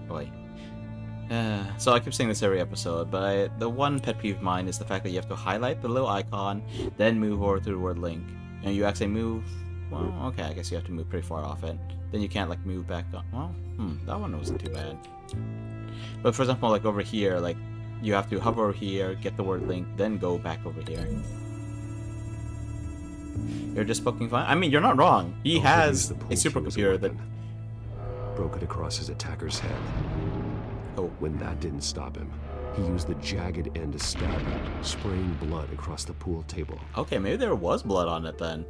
Boy. So I keep saying this every episode, but the one pet peeve of mine is the fact that you have to highlight the little icon, then move over to the word link. And you actually move, well, okay, I guess you have to move pretty far off it. Then you can't move back on, well, that one wasn't too bad. But for example, over here, you have to hover over here, get the word link, then go back over here. You're just poking fun? I mean, you're not wrong. He has a supercomputer that... Broke it across his attacker's head. Oh. When that didn't stop him, he used the jagged end to stab him, spraying blood across the pool table. Okay, maybe there was blood on it then.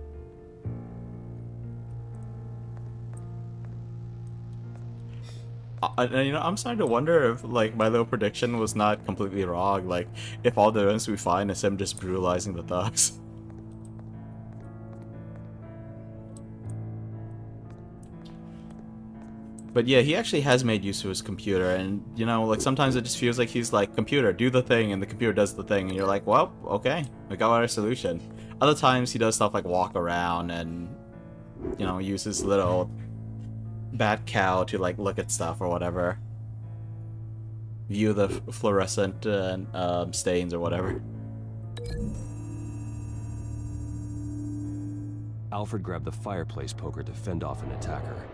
I'm starting to wonder if, my little prediction was not completely wrong. If all the evidence we find is him just brutalizing the thugs. But yeah, he actually has made use of his computer, and, sometimes it just feels like he's like, computer, do the thing, and the computer does the thing, and you're like, well, okay, we got our solution. Other times he does stuff like walk around and, use his little bat cow to, look at stuff or whatever. View the fluorescent stains or whatever. Alfred grabbed the fireplace poker to fend off an attacker.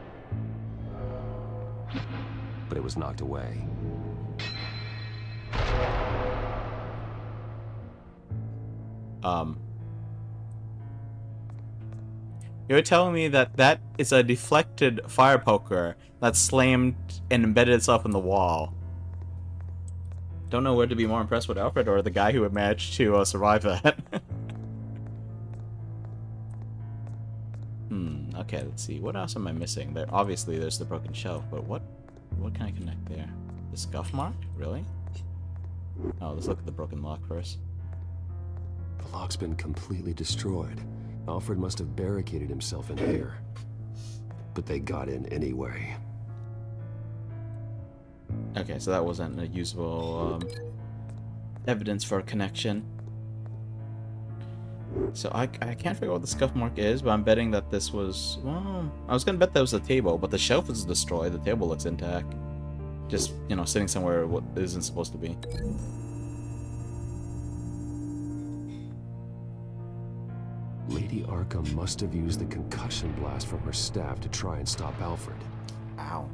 But it was knocked away. You're telling me that is a deflected fire poker that slammed and embedded itself in the wall. Don't know where to be more impressed with Alfred or the guy who had managed to survive that. Okay, let's see. What else am I missing? Obviously, there's the broken shelf, but what can I connect there? The scuff mark? Really? Oh, let's look at the broken lock first. The lock's been completely destroyed. Alfred must have barricaded himself in here. But they got in anyway. Okay, so that wasn't a usable evidence for a connection. So I can't figure out what the scuff mark is, but I'm betting that this was... Well, I was gonna bet that was the table, but the shelf is destroyed. The table looks intact. Just, you know, sitting somewhere what isn't supposed to be. Lady Arkham must have used the concussion blast from her staff to try and stop Alfred. Ow.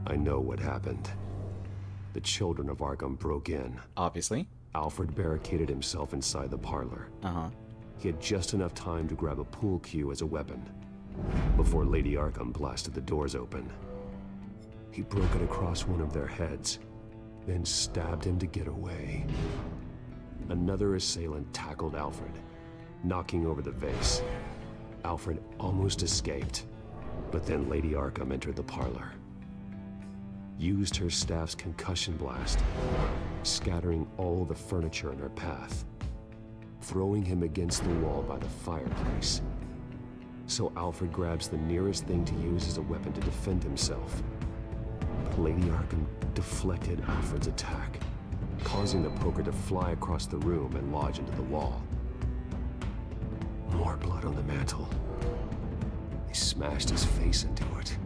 I know what happened. The children of Arkham broke in. Obviously. Alfred barricaded himself inside the parlor. Uh-huh. He had just enough time to grab a pool cue as a weapon before Lady Arkham blasted the doors open. He broke it across one of their heads, then stabbed him to get away. Another assailant tackled Alfred, knocking over the vase. Alfred almost escaped, but then Lady Arkham entered the parlor, used her staff's concussion blast, scattering all the furniture in her path, throwing him against the wall by the fireplace. So Alfred grabs the nearest thing to use as a weapon to defend himself. But Lady Arkham deflected Alfred's attack, causing the poker to fly across the room and lodge into the wall. More blood on the mantel. He smashed his face into it.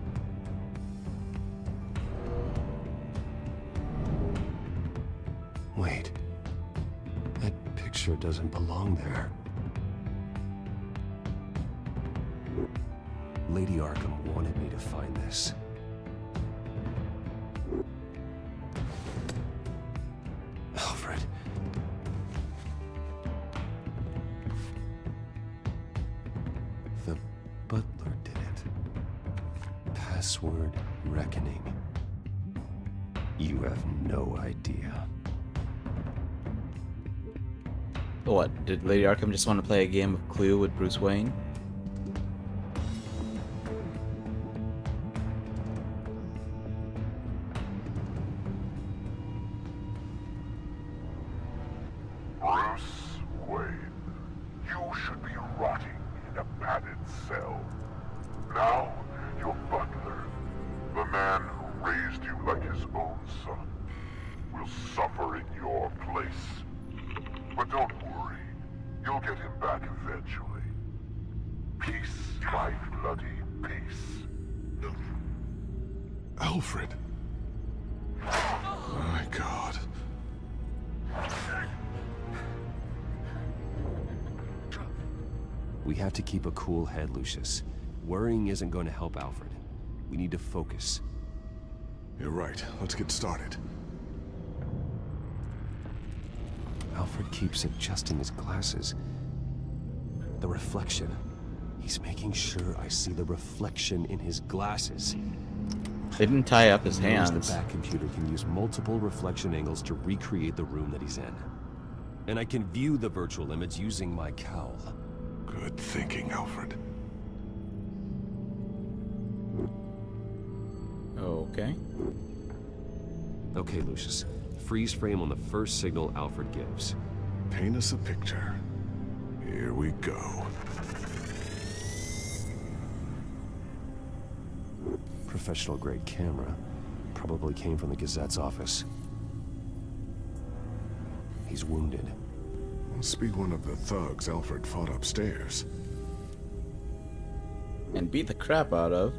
Wait. That picture doesn't belong there. Lady Arkham wanted me to find this. Alfred. The butler did it. Password reckoning. You have no idea. What, did Lady Arkham just want to play a game of Clue with Bruce Wayne? Bruce Wayne, you should be rotting in a padded cell. Now, your butler, the man who raised you like his own son, will suffer in your place. But don't worry, you'll get him back eventually. Peace, my bloody peace. Alfred. My God. We have to keep a cool head, Lucius. Worrying isn't going to help Alfred. We need to focus. You're right. Let's get started. Alfred keeps adjusting his glasses. The reflection. He's making sure I see the reflection in his glasses. They didn't tie up his He knows hands. the back computer can use multiple reflection angles to recreate the room that he's in. And I can view the virtual image using my cowl. Good thinking, Alfred. Okay. Okay, Lucius. Freeze frame on the first signal Alfred gives. Paint us a picture. Here we go. Professional-grade camera. Probably came from the Gazette's office. He's wounded. Must be one of the thugs Alfred fought upstairs. And beat the crap out of.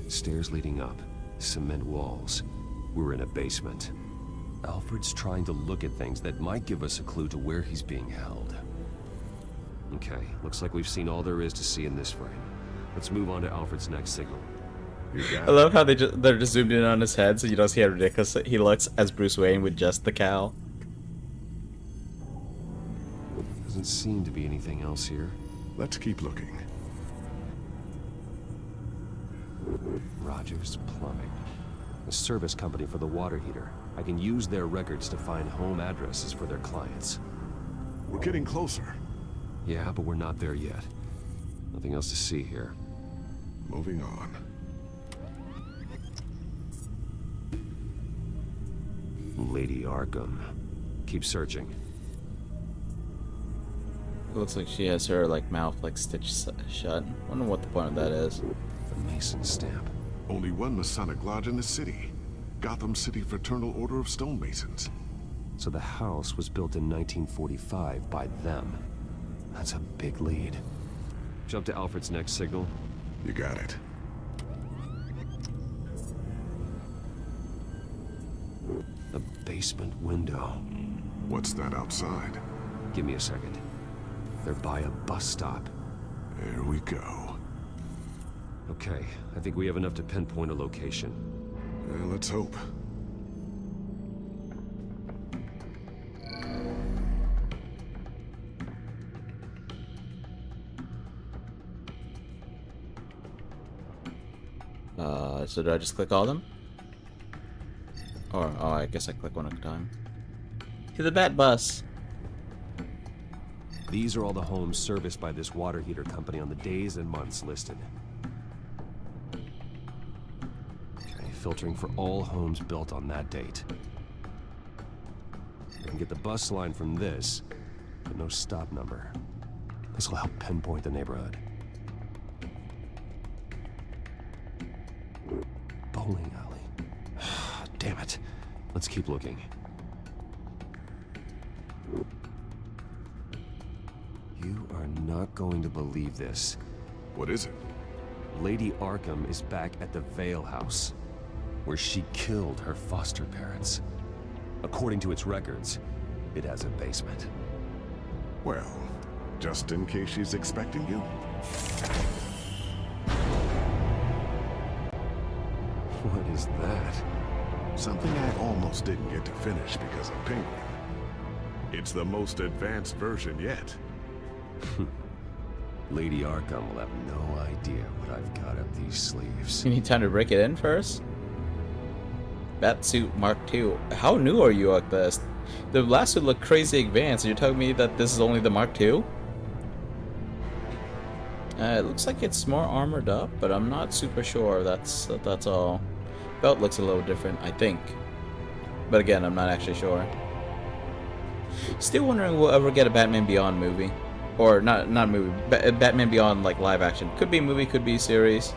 Stairs leading up. Cement walls. We're in a basement. Alfred's trying to look at things that might give us a clue to where he's being held. Okay, looks like we've seen all there is to see in this frame. Let's move on to Alfred's next signal. I love how they're just zoomed in on his head so you don't see how ridiculous he looks as Bruce Wayne with just the cowl. Doesn't seem to be anything else here. Let's keep looking. Rogers Plumbing. The service company for the water heater. I can use their records to find home addresses for their clients. We're getting closer. Yeah, but we're not there yet. Nothing else to see here. Moving on. Lady Arkham. Keep searching. It looks like she has her like mouth like stitched shut. Wonder what the point of that is. The Mason stamp. Only one Masonic lodge in the city. Gotham City Fraternal Order of Stonemasons. So the house was built in 1945 by them. That's a big lead. Jump to Alfred's next signal. You got it. The basement window. What's that outside? Give me a second. They're by a bus stop. There we go. Okay, I think we have enough to pinpoint a location. Well, let's hope. So do I just click all of them? Or, oh, I guess I click one at a time. To the Bat Bus. These are all the homes serviced by this water heater company on the days and months listed. Okay, filtering for all homes built on that date. I can get the bus line from this, but no stop number. This will help pinpoint the neighborhood. Bowling alley. Damn it. Let's keep looking. You are not going to believe this. What is it? Lady Arkham is back at the Vale House, where she killed her foster parents. According to its records, it has a basement. Well, just in case she's expecting you. What is that? Something I almost didn't get to finish because of Penguin. It's the most advanced version yet. Lady Arkham will have no idea what I've got up these sleeves. You need time to break it in first? Batsuit Mark II. How new are you at this? The last suit looked crazy advanced. You're telling me that this is only the Mark II? It looks like it's more armored up, but I'm not super sure. That's all. Belt looks a little different, I think. But again, I'm not actually sure. Still wondering we'll ever get a Batman Beyond movie. Or not movie, Batman Beyond like live action. Could be movie, could be series.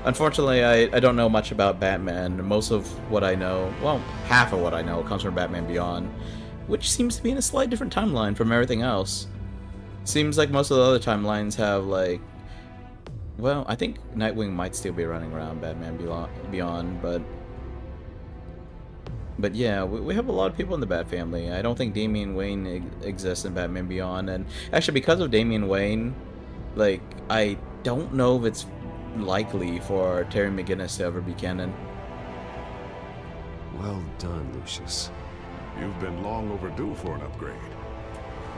Unfortunately, I don't know much about Batman. Most of what I know, well, half of what I know comes from Batman Beyond, which seems to be in a slightly different timeline from everything else. Seems like most of the other timelines have like, well, I think Nightwing might still be running around Batman Beyond, but yeah, we have a lot of people in the Bat family. I don't think Damian Wayne exists in Batman Beyond, and actually because of Damian Wayne, like, I don't know if it's likely for Terry McGinnis to ever be canon. Well done, Lucius. You've been long overdue for an upgrade.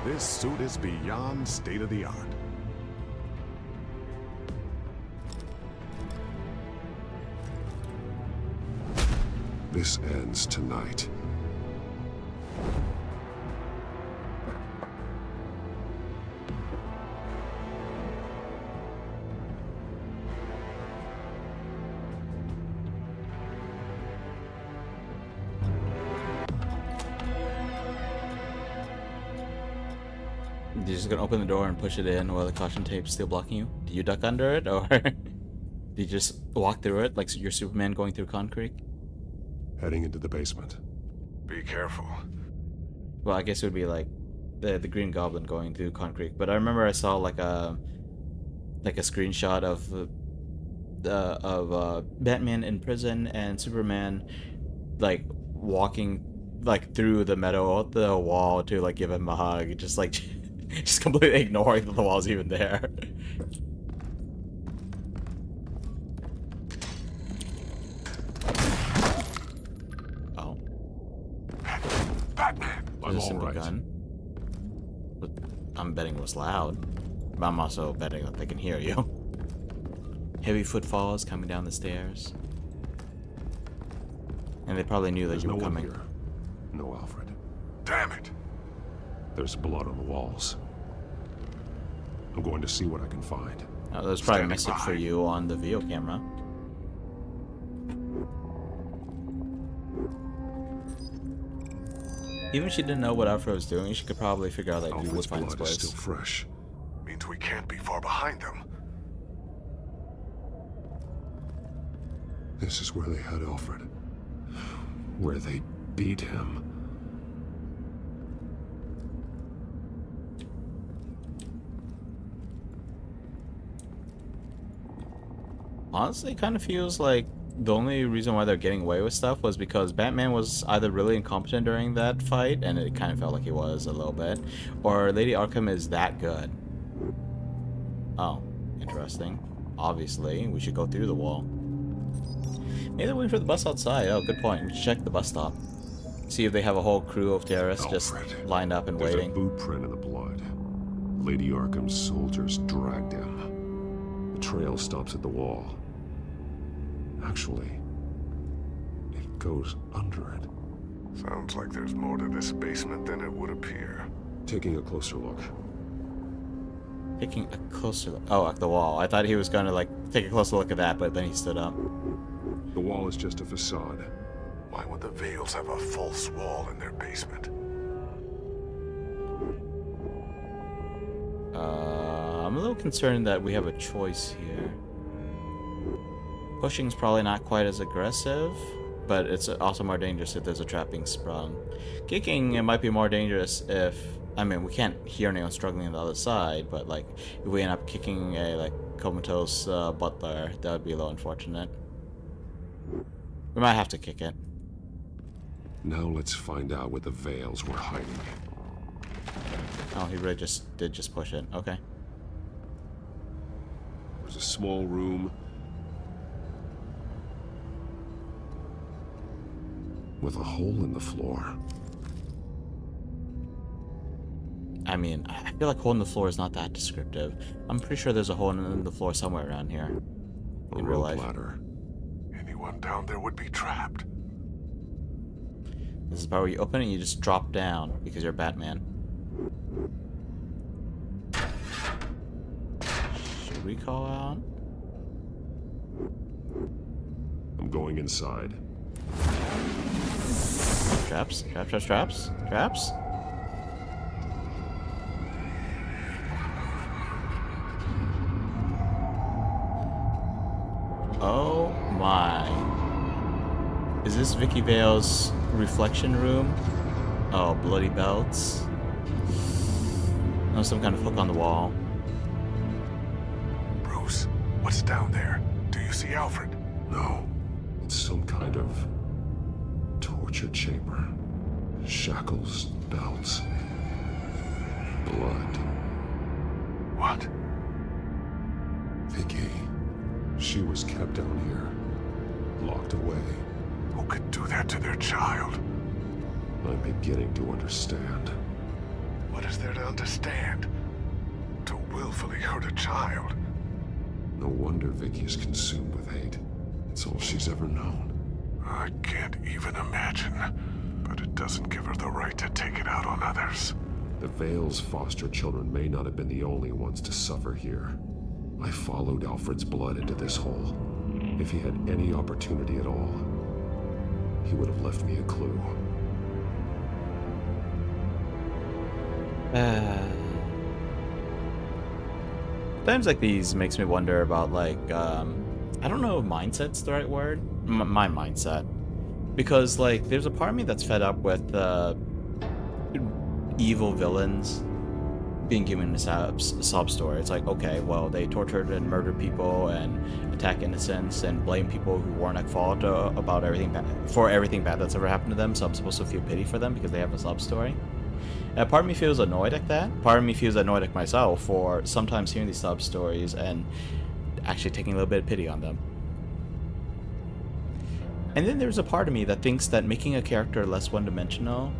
This suit is beyond state-of-the-art. This ends tonight. You're just gonna open the door and push it in while the caution tape's still blocking you? Do you duck under it, or do you just walk through it like you're Superman going through concrete? Heading into the basement. Be careful. Well, I guess it would be like the Green Goblin going through concrete. But I remember I saw like a screenshot of Batman in prison and Superman like walking like through the meadow up the wall to like give him a hug, just like just completely ignoring that the wall's even there. Oh. Batman! I'm all right. Gun? But I'm betting it was loud. But I'm also betting that they can hear you. Heavy footfalls coming down the stairs. And they probably knew that There's you were no one coming. here. No Alfred. Damn it! There's blood on the walls. I'm going to see what I can find. There's probably a message for you on the video camera. Even if she didn't know what Alfred was doing, she could probably figure out that you would find this blood is place. still fresh. Means we can't be far behind them. This is where they had Alfred. Where they beat him. Honestly, it kind of feels like the only reason why they're getting away with stuff was because Batman was either really incompetent during that fight, and it kind of felt like he was a little bit, or Lady Arkham is that good. Oh, interesting. Obviously, we should go through the wall. Maybe they're waiting for the bus outside. Oh, good point. We should check the bus stop. See if they have a whole crew of terrorists just lined up and waiting. There's a boot print in the blood. Lady Arkham's soldiers dragged him. The trail stops at the wall. Actually, it goes under it. Sounds like there's more to this basement than it would appear. Taking a closer look. Taking a closer look. Oh, at the wall. I thought he was gonna, like, take a closer look at that, but then he stood up. The wall is just a facade. Why would the Vales have a false wall in their basement? I'm a little concerned that we have a choice here. Pushing's probably not quite as aggressive, but it's also more dangerous if there's a trap being sprung. Kicking, it might be more dangerous if... I mean, we can't hear anyone struggling on the other side, but, like, if we end up kicking a, like, comatose butler, that would be a little unfortunate. We might have to kick it. Now let's find out what the Vales were hiding. Oh, he really did just push it. Okay. There's a small room with a hole in the floor. I mean, I feel like hole in the floor is not that descriptive. I'm pretty sure there's a hole in the floor somewhere around here. In real life. Ladder. Anyone down there would be trapped. This is about where you open it and you just drop down because you're Batman. Should we call out? I'm going inside. Traps? Traps? Oh my. Is this Vicky Vale's reflection room? Oh, bloody belts. Oh, some kind of hook on the wall. Bruce, what's down there? Do you see Alfred? No. It's some kind of torture chamber. Shackles, belts, blood. What? Vicky. She was kept down here, locked away. Who could do that to their child? I'm beginning to understand. What is there to understand? To willfully hurt a child? No wonder Vicky is consumed with hate. It's all she's ever known. I can't even imagine, but it doesn't give her the right to take it out on others. The Vale's foster children may not have been the only ones to suffer here. I followed Alfred's blood into this hole. If he had any opportunity at all, he would have left me a clue. Times like these makes me wonder about, like, I don't know if mindset's the right word. My mindset. Because, like, there's a part of me that's fed up with evil villains being given a sob story. It's like, okay, well, they tortured and murdered people and attack innocents and blame people who weren't at fault about everything for everything bad that's ever happened to them, so I'm supposed to feel pity for them because they have a sob story. And part of me feels annoyed at that. Part of me feels annoyed at myself for sometimes hearing these sob stories and actually taking a little bit of pity on them. And then there's a part of me that thinks that making a character less one-dimensional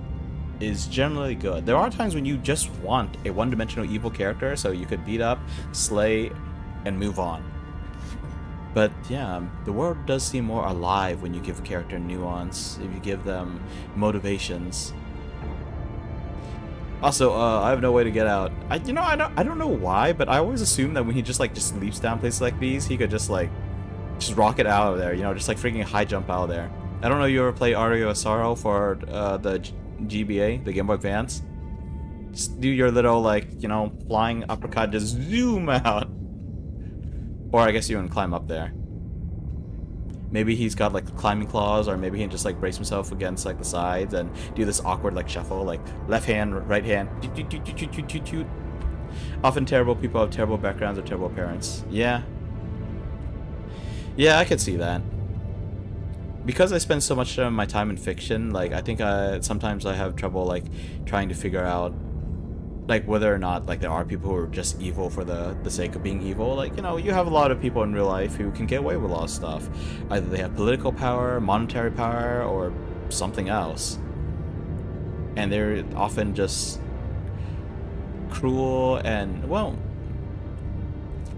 is generally good. There are times when you just want a one-dimensional evil character so you could beat up, slay, and move on. But yeah, the world does seem more alive when you give a character nuance, if you give them motivations. Also, I have no way to get out. I don't know why, but I always assume that when he just leaps down places like these, he could just rocket out of there, just like freaking high jump out of there. I don't know if you ever play Aria of Sorrow for the GBA, the Game Boy Advance. Just do your little, flying uppercut, just zoom out. Or I guess you can climb up there. Maybe he's got, climbing claws, or maybe he can just, brace himself against, the sides and do this awkward, shuffle, left hand, right hand. Often terrible people have terrible backgrounds or terrible parents. Yeah. Yeah, I could see that. Because I spend so much of my time in fiction, like, I think sometimes I have trouble, like, trying to figure out, like, whether or not, like, there are people who are just evil for the sake of being evil. Like, you know, you have a lot of people in real life who can get away with a lot of stuff. Either they have political power, monetary power, or something else. And they're often just cruel and, well,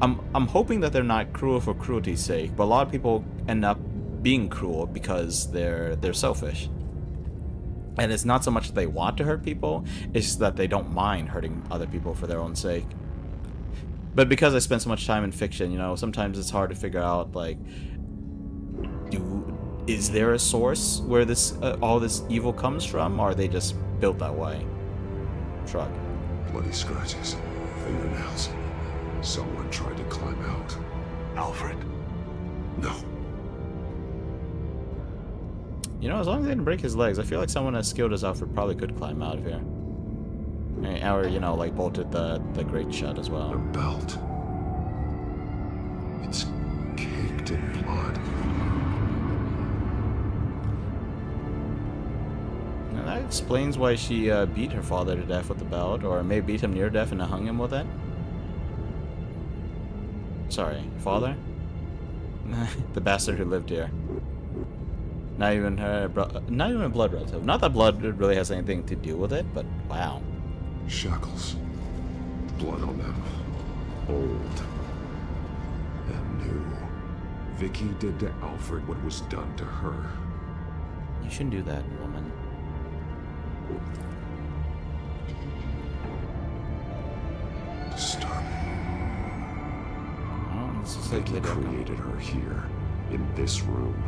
I'm hoping that they're not cruel for cruelty's sake, but a lot of people end up being cruel because they're selfish. And it's not so much that they want to hurt people, it's just that they don't mind hurting other people for their own sake. But because I spend so much time in fiction, you know, sometimes it's hard to figure out, like, is there a source where this all this evil comes from, or are they just built that way? Shrug. Bloody scratches, fingernails. Someone tried to climb out. Alfred? No. You know, as long as they didn't break his legs, I feel like someone as skilled as Alfred probably could climb out of here. Or, you know, like, bolted the grate shut as well. A belt. It's caked in blood. Now that explains why she beat her father to death with the belt, or maybe beat him near death and hung him with it. Sorry, father? The bastard who lived here. Not even her, not even a blood relative. Not that blood really has anything to do with it, but wow. Shackles. Blood on them. Old. And new. Vicky did to Alfred what was done to her. You shouldn't do that, woman. Disturbing. Oh, this is Vicky like created her here, in this room.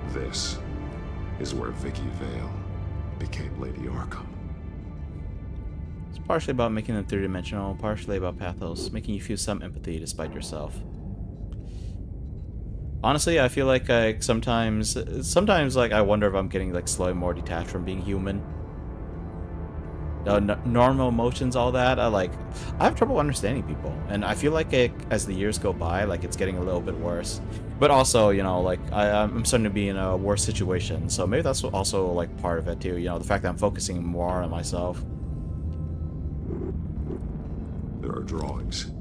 This is where Vicky Vale became Lady Arkham. It's partially about making them three-dimensional, partially about pathos, making you feel some empathy despite yourself. Honestly, I feel like sometimes like I wonder if I'm getting like slowly more detached from being human. Normal emotions, all that. I have trouble understanding people, and I feel like as the years go by, like it's getting a little bit worse. But also, you know, like I'm starting to be in a worse situation, so maybe that's also like part of it too. You know, the fact that I'm focusing more on myself. There are drawings.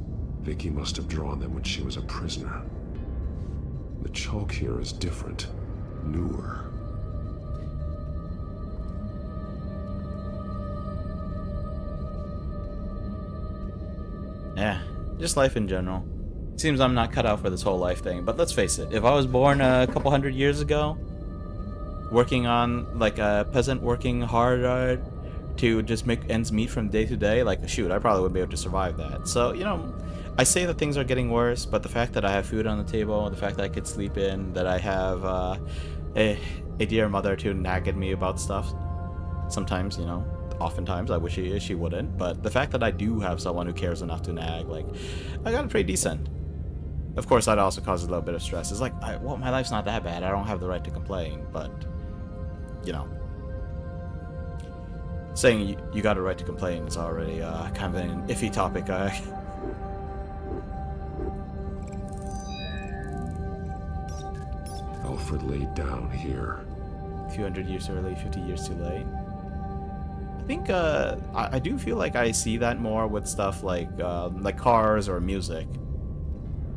Vicky must have drawn them when she was a prisoner. The chalk here is different, newer. Yeah, just life in general. Seems I'm not cut out for this whole life thing, but let's face it, if I was born a couple hundred years ago, working on, like, a peasant working hard to just make ends meet from day to day, like, shoot, I probably wouldn't be able to survive that. So, you know, I say that things are getting worse, but the fact that I have food on the table, the fact that I could sleep in, that I have a dear mother to nag at me about stuff, sometimes, you know, oftentimes I wish she wouldn't, but the fact that I do have someone who cares enough to nag, like, I got it pretty decent. Of course, that also causes a little bit of stress. It's like, well, my life's not that bad. I don't have the right to complain, but, you know, saying you got a right to complain is already kind of an iffy topic. Alfred laid down here. A few hundred years early, 50 years too late. I think I do feel like I see that more with stuff like cars or music.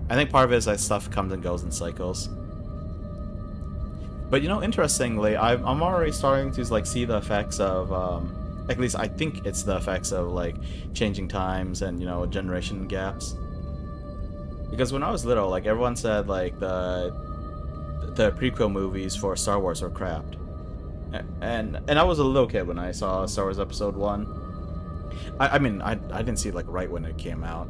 I think part of it is that stuff comes and goes in cycles. But you know, interestingly, I'm already starting to like see the effects of, at least I think it's the effects of like changing times and, you know, generation gaps. Because when I was little, like everyone said like the prequel movies for Star Wars were crap. And I was a little kid when I saw Star Wars Episode 1. I mean, I didn't see it like right when it came out.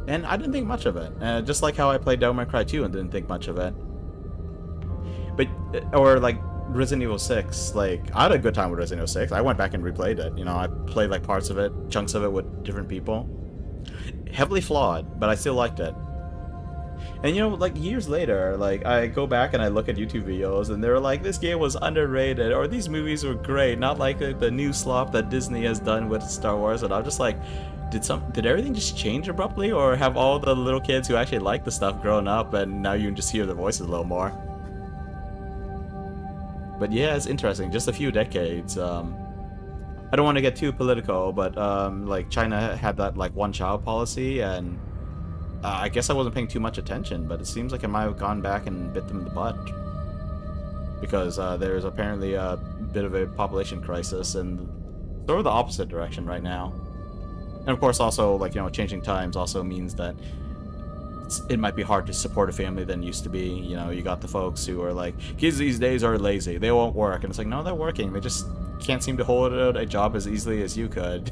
And I didn't think much of it. Just like how I played Devil May Cry 2 and didn't think much of it. But, or like Resident Evil 6, like, I had a good time with Resident Evil 6. I went back and replayed it. You know, I played like parts of it, chunks of it with different people. Heavily flawed, but I still liked it. And you know, like years later, like I go back and I look at YouTube videos and they're like, this game was underrated, or these movies were great, not like the new slop that Disney has done with Star Wars. And I'm just like, did everything just change abruptly, or have all the little kids who actually like the stuff grown up and now you can just hear the voices a little more? But yeah, it's interesting. Just a few decades. I don't want to get too political, but like China had that like one-child policy, and I guess I wasn't paying too much attention, but it seems like I might have gone back and bit them in the butt, because there's apparently a bit of a population crisis and sort of the opposite direction right now. And of course, also, like, you know, changing times also means that it might be hard to support a family than it used to be. You know, you got the folks who are like, kids these days are lazy, they won't work. And it's like, no, they're working. They just can't seem to hold out a job as easily as you could.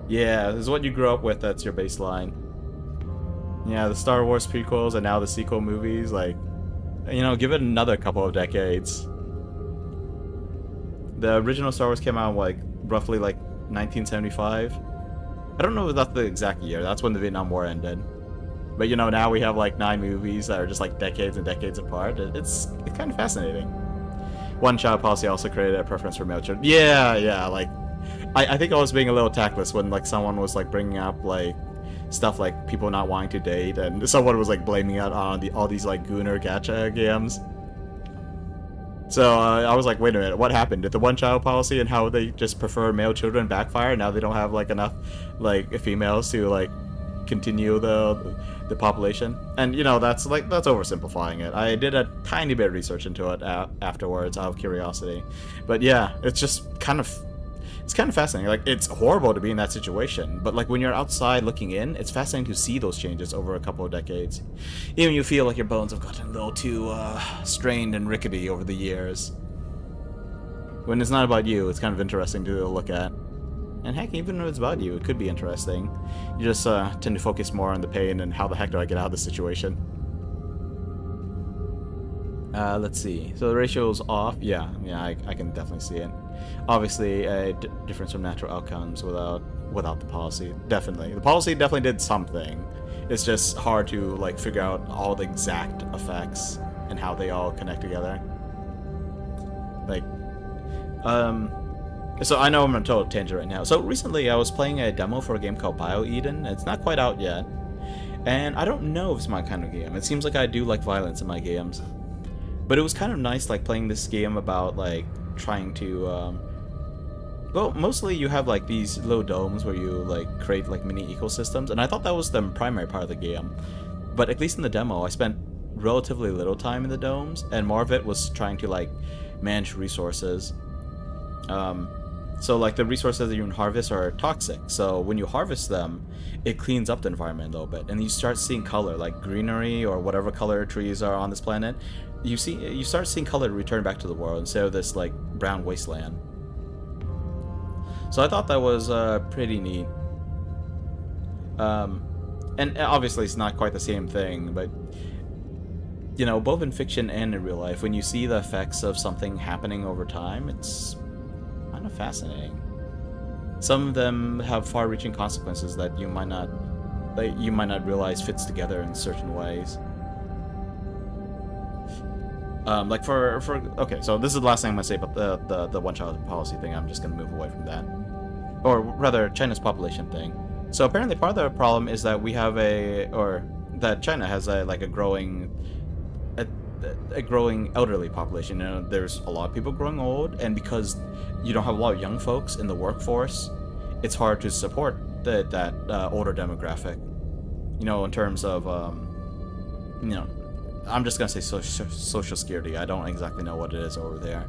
Yeah, this is what you grew up with, that's your baseline. Yeah, the Star Wars prequels and now the sequel movies, like, you know, give it another couple of decades. The original Star Wars came out, like, roughly, like, 1975. I don't know if that's the exact year. That's when the Vietnam War ended. But, you know, now we have, like, 9 movies that are just, like, decades and decades apart. It's kind of fascinating. One-child policy also created a preference for male children. Yeah, like, I think I was being a little tactless when, like, someone was, like, bringing up, like, stuff like people not wanting to date, and someone was, like, blaming it on all these, like, Gooner gacha games. So I was like, wait a minute, what happened? Did the one-child policy and how they just prefer male children backfire? Now they don't have, like, enough, like, females to, like, continue the population? And, you know, that's oversimplifying it. I did a tiny bit of research into it afterwards out of curiosity. But yeah, it's just kind of... It's kind of fascinating. Like, it's horrible to be in that situation, but like when you're outside looking in, it's fascinating to see those changes over a couple of decades. Even you feel like your bones have gotten a little too strained and rickety over the years. When it's not about you, it's kind of interesting to look at. And heck, even if it's about you, it could be interesting. You just tend to focus more on the pain and how the heck do I get out of this situation. Let's see. So the ratio's off. Yeah, I can definitely see it. Obviously, a difference from natural outcomes without the policy. Definitely. The policy definitely did something. It's just hard to, like, figure out all the exact effects and how they all connect together. Like, so I know I'm on a total tangent right now. So recently I was playing a demo for a game called BioEden. It's not quite out yet. And I don't know if it's my kind of game. It seems like I do like violence in my games. But it was kind of nice, like, playing this game about, like, trying to, well, mostly you have, like, these little domes where you, like, create, like, mini ecosystems, and I thought that was the primary part of the game. But at least in the demo, I spent relatively little time in the domes, and more of it was trying to, like, manage resources. So, like, the resources that you can harvest are toxic, so when you harvest them, it cleans up the environment a little bit, and you start seeing color, like greenery or whatever color trees are on this planet. You start seeing color return back to the world instead of this, like, brown wasteland. So I thought that was pretty neat. And obviously it's not quite the same thing, but, you know, both in fiction and in real life, when you see the effects of something happening over time, it's kind of fascinating. Some of them have far-reaching consequences that you might not realize fits together in certain ways. Like okay, so this is the last thing I'm gonna say about the one-child policy thing. I'm just gonna move away from that, or rather, China's population thing. So apparently, part of the problem is that we have that China has a growing elderly population. You know, there's a lot of people growing old, and because you don't have a lot of young folks in the workforce, it's hard to support that older demographic. You know, in terms of you know. I'm just gonna say social security. I don't exactly know what it is over there,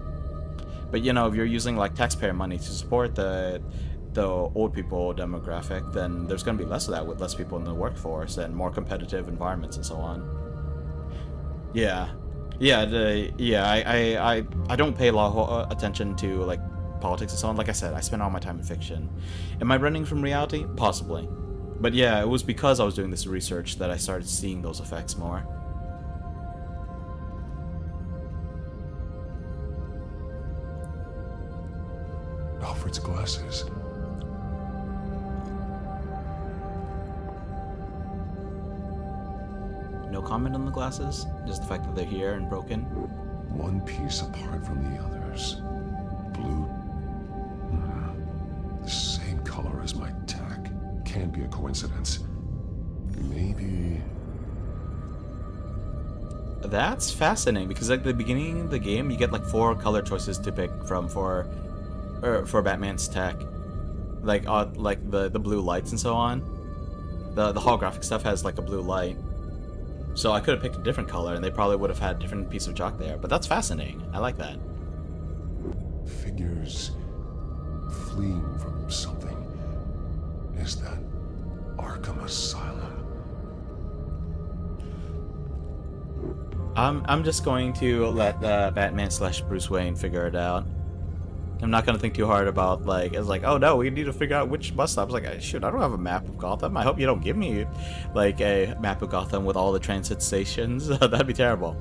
but you know, if you're using, like, taxpayer money to support the old people demographic, then there's gonna be less of that with less people in the workforce and more competitive environments and so on. I don't pay a lot of attention to, like, politics and so on. Like I said, I spend all my time in fiction. Am I running from reality? Possibly, but yeah, it was because I was doing this research that I started seeing those effects more. Alfred's glasses. No comment on the glasses? Just the fact that they're here and broken? One piece apart from the others. Blue. The same color. as my tech. Can't be a coincidence. Maybe... That's fascinating because at the beginning of the game, you get like 4 color choices to pick from for Batman's tech, like the blue lights and so on. The holographic stuff has like a blue light, so I could have picked a different color, and they probably would have had a different piece of chalk there. But that's fascinating. I like that. Figures fleeing from something. Is that Arkham Asylum? I'm just going to let Batman / Bruce Wayne figure it out. I'm not gonna think too hard about like it's like, oh no, we need to figure out which bus stop. It's like, shoot, I don't have a map of Gotham. I hope you don't give me like a map of Gotham with all the transit stations. That'd be terrible.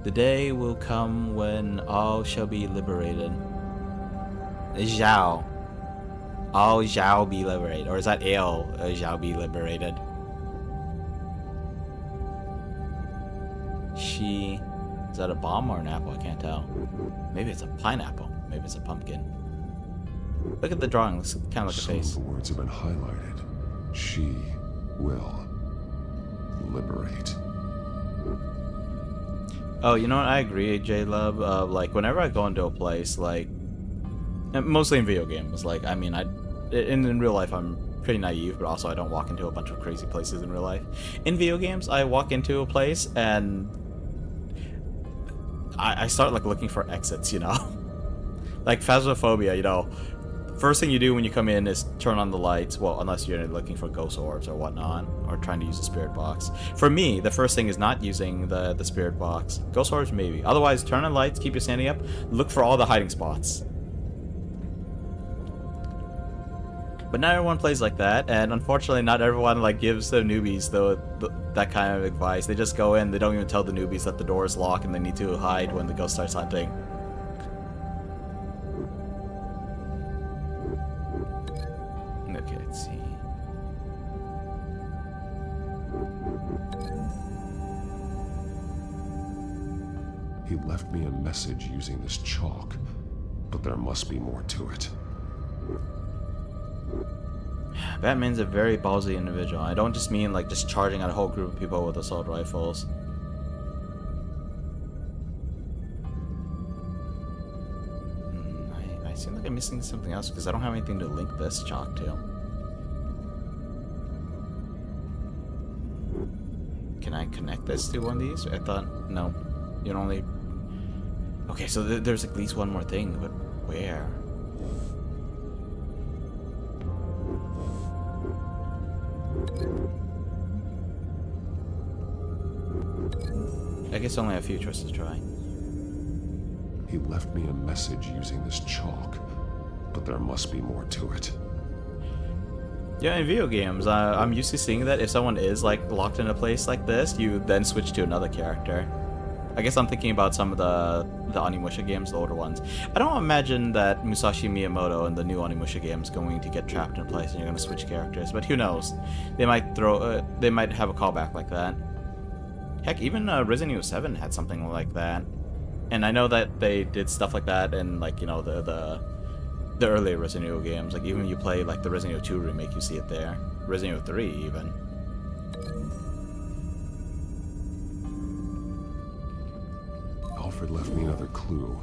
The day will come when all shall be liberated. Zhao. All shall be liberated, or is that ale shall be liberated? She... Is that a bomb or an apple? I can't tell. Maybe it's a pineapple. Maybe it's a pumpkin. Look at the drawing. Looks kind of like a face. Some of the words have been highlighted. She will liberate. Oh, you know what? I agree, J-Love. Like, whenever I go into a place, like... Mostly in video games. Like, I mean, in real life, I'm pretty naive, but also I don't walk into a bunch of crazy places in real life. In video games, I walk into a place and... I start like looking for exits, you know? Like Phasmophobia, you know, first thing you do when you come in is turn on the lights, well, unless you're looking for ghost orbs or whatnot, or trying to use the spirit box. For me, the first thing is not using the spirit box. Ghost orbs, maybe. Otherwise, turn on lights, keep your sanity up, look for all the hiding spots. But not everyone plays like that, and unfortunately not everyone like gives the newbies that kind of advice. They just go in, they don't even tell the newbies that the door is locked and they need to hide when the ghost starts hunting. Okay, let's see. He left me a message using this chalk, but there must be more to it. Batman's a very ballsy individual. I don't just mean like just charging at a whole group of people with assault rifles. I seem like I'm missing something else because I don't have anything to link this chalk to. Can I connect this to one of these? I thought, no. You only... Okay, so there's at least one more thing, but where? I guess only a few choices to try. He left me a message using this chalk, but there must be more to it. Yeah, in video games, I'm used to seeing that if someone is like locked in a place like this, you then switch to another character. I guess I'm thinking about some of the Onimusha games, the older ones. I don't imagine that Musashi Miyamoto in the new Onimusha game is going to get trapped in a place and you're going to switch characters, but who knows? They might they might have a callback like that. Heck, even Resident Evil 7 had something like that. And I know that they did stuff like that in, like, you know, the earlier Resident Evil games. Like, even when you play, like, the Resident Evil 2 remake, you see it there. Resident Evil 3, even. Alfred left me another clue.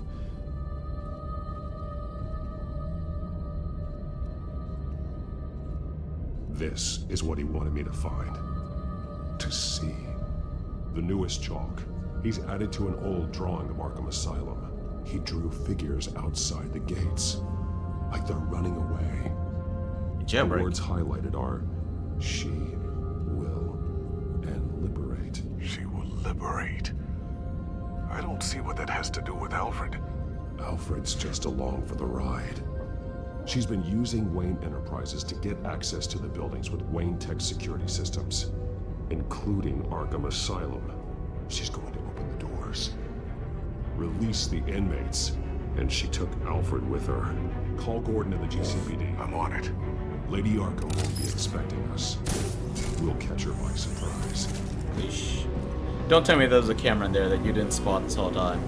This is what he wanted me to find. To see. The newest chalk. He's added to an old drawing of Arkham Asylum. He drew figures outside the gates. Like they're running away. The words highlighted are, she will, and liberate. She will liberate. I don't see what that has to do with Alfred. Alfred's just along for the ride. She's been using Wayne Enterprises to get access to the buildings with Wayne Tech security systems, including Arkham Asylum. She's going to open the doors, release the inmates, and she took Alfred with her. Call Gordon and the GCPD. I'm on it. Lady Arkham won't be expecting us. We'll catch her by surprise. Eesh. Don't tell me there was a camera in there that you didn't spot this whole time.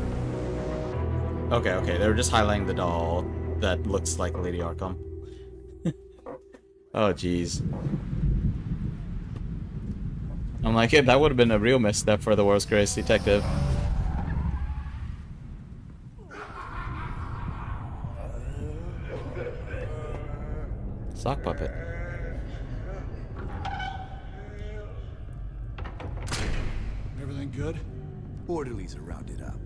Okay, they were just highlighting the doll that looks like Lady Arkham. Oh, jeez. I'm like, that would have been a real misstep for the world's greatest detective. Sock puppet. Everything good? Orderlies are rounded up.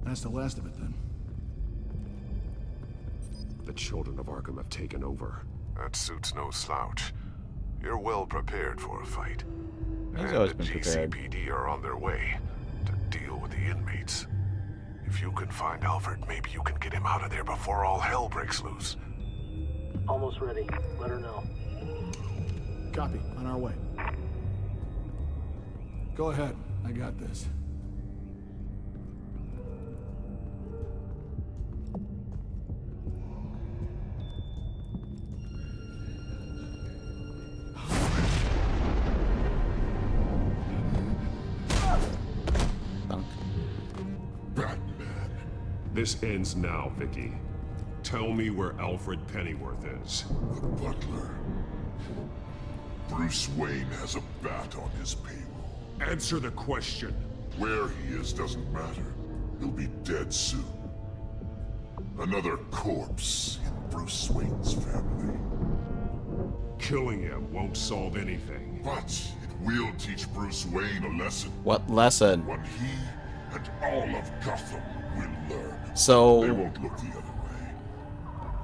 That's the last of it then. The children of Arkham have taken over. That suit's no slouch. You're well prepared for a fight. He's And always the been prepared. GCPD are on their way to deal with the inmates. If you can find Alfred, maybe you can get him out of there before all hell breaks loose. Almost ready. Let her know. Copy. On our way. Go ahead. I got this. Batman. This ends now, Vicky. Tell me where Alfred Pennyworth is. The butler. Bruce Wayne has a bat on his payroll. Answer the question. Where he is doesn't matter. He'll be dead soon. Another corpse in Bruce Wayne's family. Killing him won't solve anything. But it will teach Bruce Wayne a lesson. What lesson? One he and all of Gotham will learn. So They won't look the other way.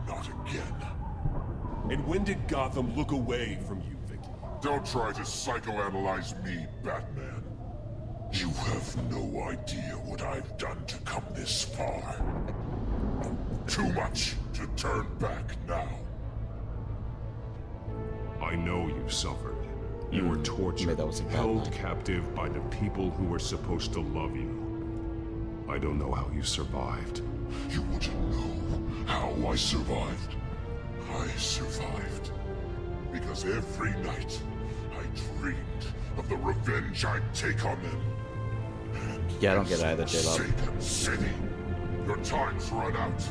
Not again. And when did Gotham look away from you, Vicky? Don't try to psychoanalyze me, Batman. You have no idea what I've done to come this far. Too much to turn back now. I know you suffered. You were tortured, that was a bad held line. captive by the people who were supposed to love you. I don't know how you survived. You want to know how I survived? I survived because every night I dreamed of the revenge I'd take on them. And yeah, I don't get it either, J-Lo. Gotham City. Your time's run out.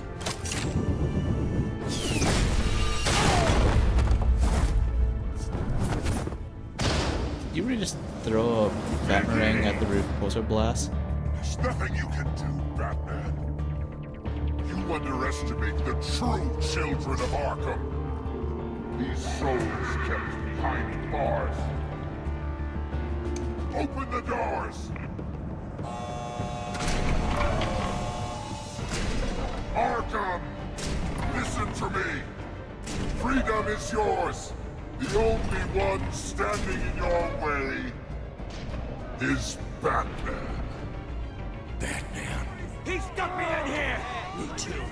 You really just throw a batarang at the repulsor blast? There's nothing you can do, Batman. You underestimate the true children of Arkham. These souls kept behind bars. Open the doors! Arkham! Listen to me! Freedom is yours! The only one standing in your way is Batman. Batman. He stuck me in here! Me too.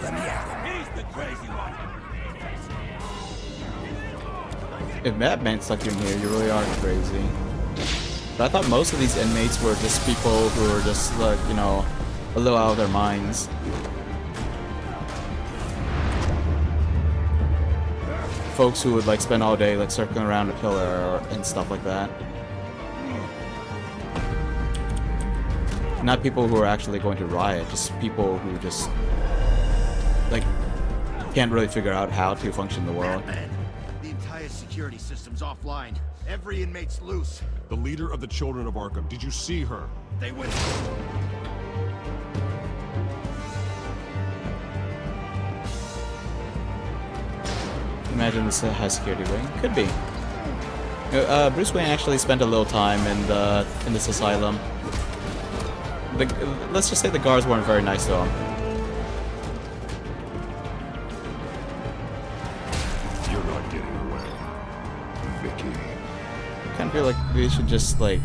Let me at him. He's the crazy one! If Batman stuck you in here, you really are crazy. But I thought most of these inmates were just people who were just like, you know, a little out of their minds. Folks who would like spend all day like circling around a pillar and stuff like that. Not people who are actually going to riot, just people who just like can't really figure out how to function in the world. Batman, the entire security system's offline. Every inmate's loose. The leader of the children of Arkham, did you see her? They went. Imagine this high security wing. Could be. Bruce Wayne actually spent a little time in this asylum. Let's just say the guards weren't very nice to him. You're not getting away. Vicky. I kind of feel like we should just like.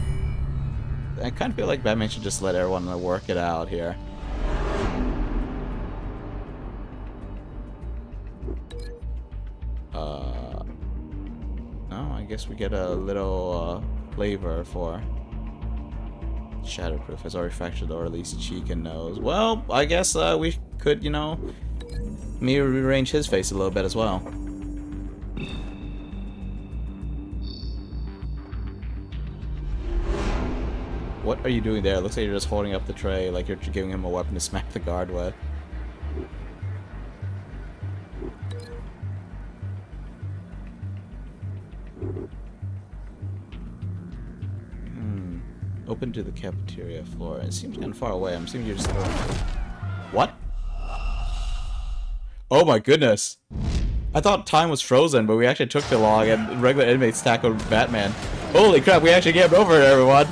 I kind of feel like Batman should just let everyone work it out here. Oh, I guess we get a little flavor for Shatterproof has already fractured or at least cheek and nose. Well, I guess we could, you know, maybe rearrange his face a little bit as well. What are you doing there? It looks like you're just holding up the tray like you're giving him a weapon to smack the guard with. Open to the cafeteria floor. It seems kind of far away. I'm assuming you're just going... What? Oh my goodness. I thought time was frozen, but we actually took too long and regular inmates tackled Batman. Holy crap, we actually get over it, everyone.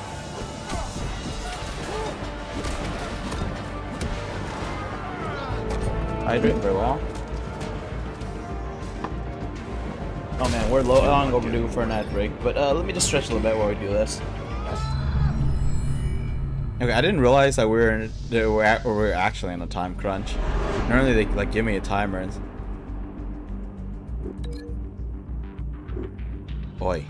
I did very well. Oh man, we're long overdue for an ad break, but let me just stretch a little bit while we do this. Okay, I didn't realize that we're actually on a time crunch. Normally they like give me a timer. And... Boy.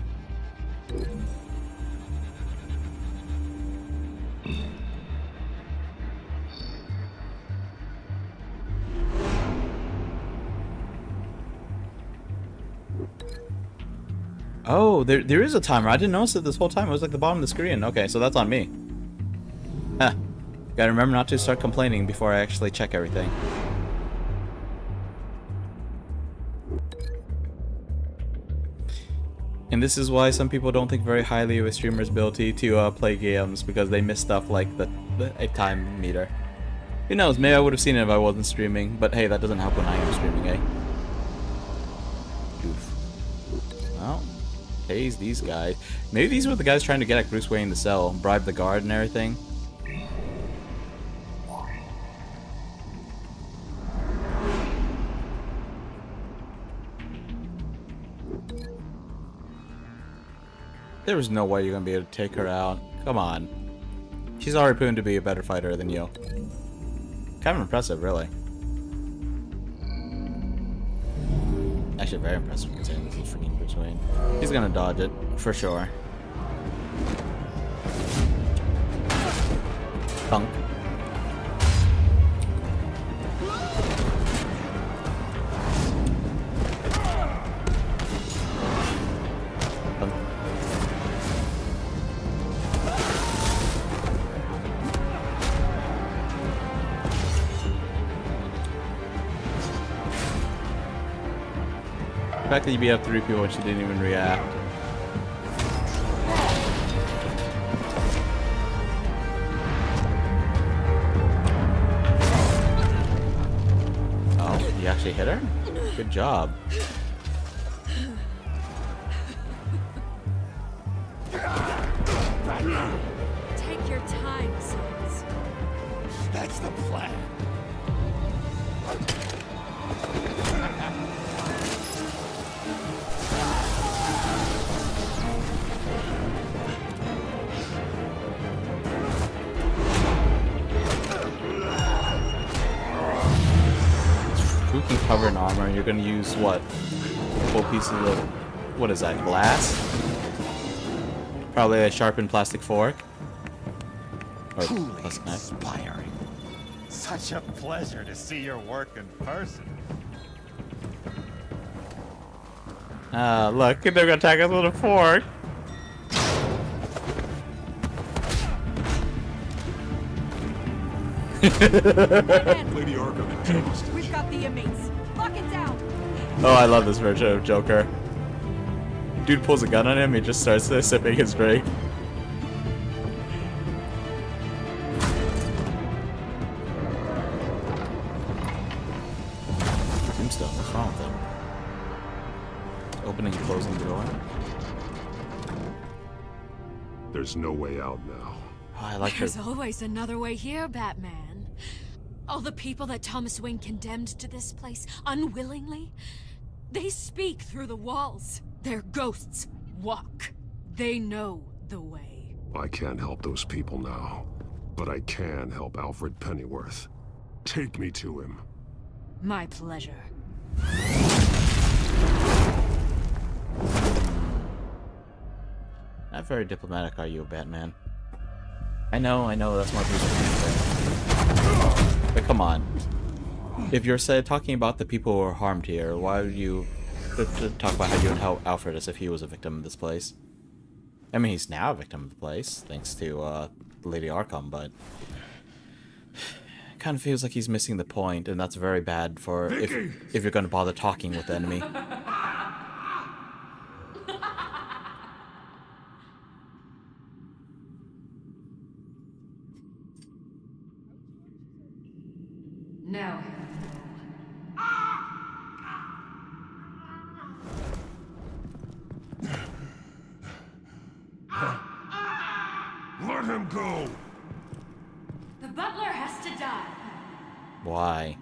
Oh, there is a timer. I didn't notice it this whole time. It was like the bottom of the screen. Okay, so that's on me. Huh. Gotta remember not to start complaining before I actually check everything. And this is why some people don't think very highly of a streamer's ability to play games, because they miss stuff like a time meter. Who knows, maybe I would have seen it if I wasn't streaming, but hey, that doesn't help when I am streaming, eh? Oof. Well, tase these guys. Maybe these were the guys trying to get at Bruce Wayne in the cell, bribe the guard and everything. There was no way you're gonna be able to take her out. Come on. She's already proven to be a better fighter than you. Kind of impressive, really. Actually, very impressive considering this is freaking Bruce Wayne. He's gonna dodge it, for sure. Thunk. The fact that you beat up 3 people and she didn't even react. Oh, you actually hit her? Good job. Take your time, sons. That's the plan. Cover in armor, you're gonna use what? Full pieces of, what is that, glass? Probably a sharpened plastic fork. Or plastic knife. Inspiring. Such a pleasure to see your work in person. Look, they're gonna attack us with a fork. Lady Arkham and Thomas. We've got the inmates. Lock it down. Oh, I love this version of Joker. Dude pulls a gun on him, he just starts sipping his drink. Tombstone, what's wrong with him? Opening and closing the door. There's no way out now. Oh, I like There's her. always another way here, Batman. All the people that Thomas Wayne condemned to this place unwillingly, they speak through the walls. Their ghosts walk. They know the way. I can't help those people now, but I can help Alfred Pennyworth. Take me to him. My pleasure. Not very diplomatic, are you, Batman? I know, that's more Bruce Wayne. But come on. If you're talking about the people who are harmed here, why would you talk about how you would help Alfred as if he was a victim of this place? I mean, he's now a victim of the place, thanks to Lady Arkham, but it kind of feels like he's missing the point, and that's very bad for if you're going to bother talking with the enemy. Now, Let him go! the butler has to die. Why?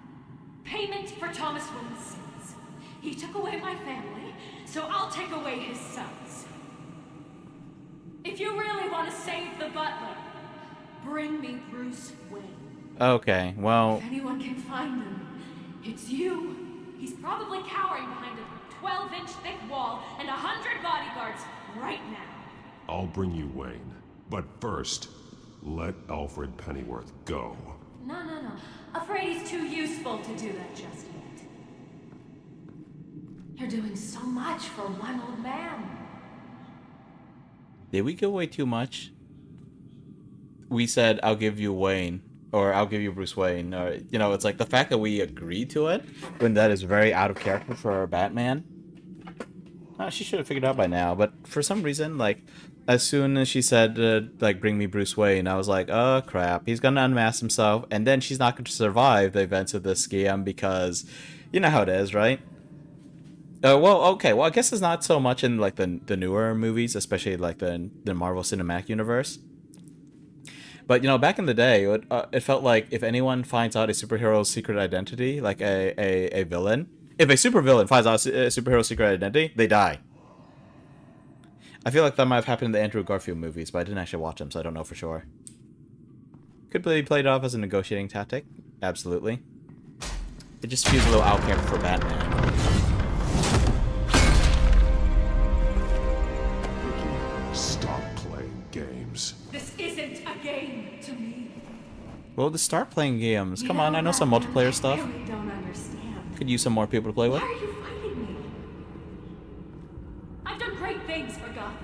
Payment for Thomas Wayne's sins. He took away my family, so I'll take away his sons. If you really want to save the butler, bring me Bruce Wayne. Okay, well... If anyone can find him, it's you. He's probably cowering behind a 12-inch thick wall and 100 bodyguards right now. I'll bring you Wayne. But first, let Alfred Pennyworth go. No. Afraid he's too useful to do that just yet. You're doing so much for one old man. Did we go way too much? We said, I'll give you Wayne. Or I'll give you Bruce Wayne. Or, you know, it's like the fact that we agreed to it, when that is very out of character for Batman. She should have figured it out by now. But for some reason, like, as soon as she said, like, bring me Bruce Wayne, I was like, oh, crap. He's gonna unmask himself, and then she's not going to survive the events of this scam because you know how it is, right? Well, okay. Well, I guess it's not so much in, like, the newer movies, especially, like, the Marvel Cinematic Universe. But, you know, back in the day, it felt like if anyone finds out a superhero's secret identity, like a villain, if a supervillain finds out a superhero's secret identity, they die. I feel like that might have happened in the Andrew Garfield movies, but I didn't actually watch them, so I don't know for sure. Could be played off as a negotiating tactic. Absolutely. It just feels a little out character for Batman. Stop playing games. This isn't a game to me. Well, to start playing games. Come on, I know some multiplayer stuff. I really don't understand. Could use some more people to play with. Why are you fighting me? I've done great things for Gotham.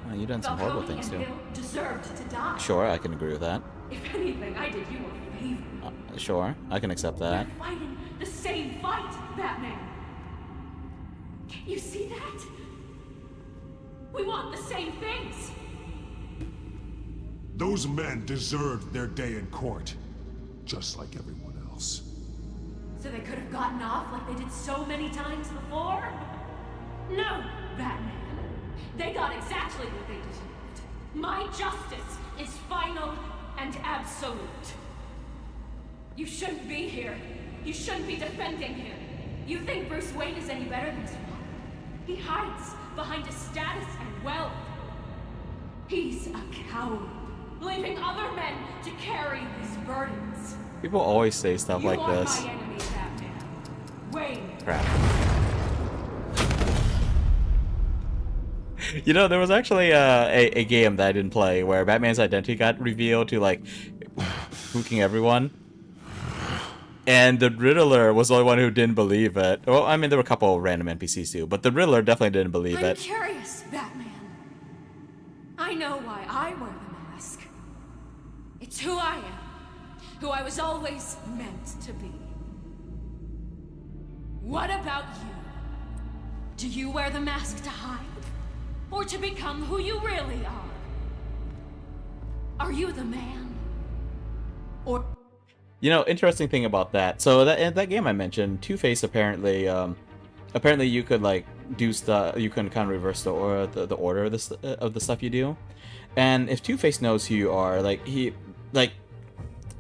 Oh, you've done some horrible Falcone things and too. Bill deserved to die. Sure, I can agree with that. If anything, I did you a favor. Sure, I can accept that. We're fighting the same fight, Batman. Can't you see that? We want the same things. Those men deserved their day in court, just like everyone else. So they could have gotten off like they did so many times before? No, Batman. They got exactly what they deserved. My justice is final and absolute. You shouldn't be here. You shouldn't be defending him. You think Bruce Wayne is any better than his father? He hides behind his status and wealth. He's a coward, leaving other men to carry his burdens. People always say stuff like this. You are my enemy, Batman. Wayne. Crap. You know, there was actually a game that I didn't play where Batman's identity got revealed to, like, spooking everyone. And the Riddler was the only one who didn't believe it. Well, I mean, there were a couple of random NPCs too, but the Riddler definitely didn't believe I'm it. curious, Batman. I know why I wear the mask. It's who I am. Who I was always meant to be. What about you? Do you wear the mask to hide? Or to become who you really are? Are you the man? Or... You know, interesting thing about that. So that game I mentioned, Two-Face apparently you could, like, do stuff. You can kind of reverse the order of the stuff you do. And if Two-Face knows who you are,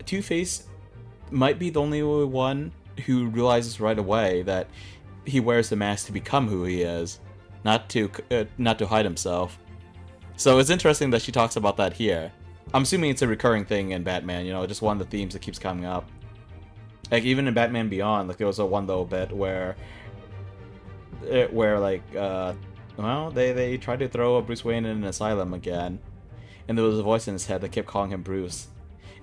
Two-Face might be the only one who realizes right away that he wears the mask to become who he is, not to hide himself. So it's interesting that she talks about that here. I'm assuming it's a recurring thing in Batman, you know, just one of the themes that keeps coming up. Like, even in Batman Beyond, like, there was a one little bit where they tried to throw a Bruce Wayne in an asylum again, and there was a voice in his head that kept calling him Bruce.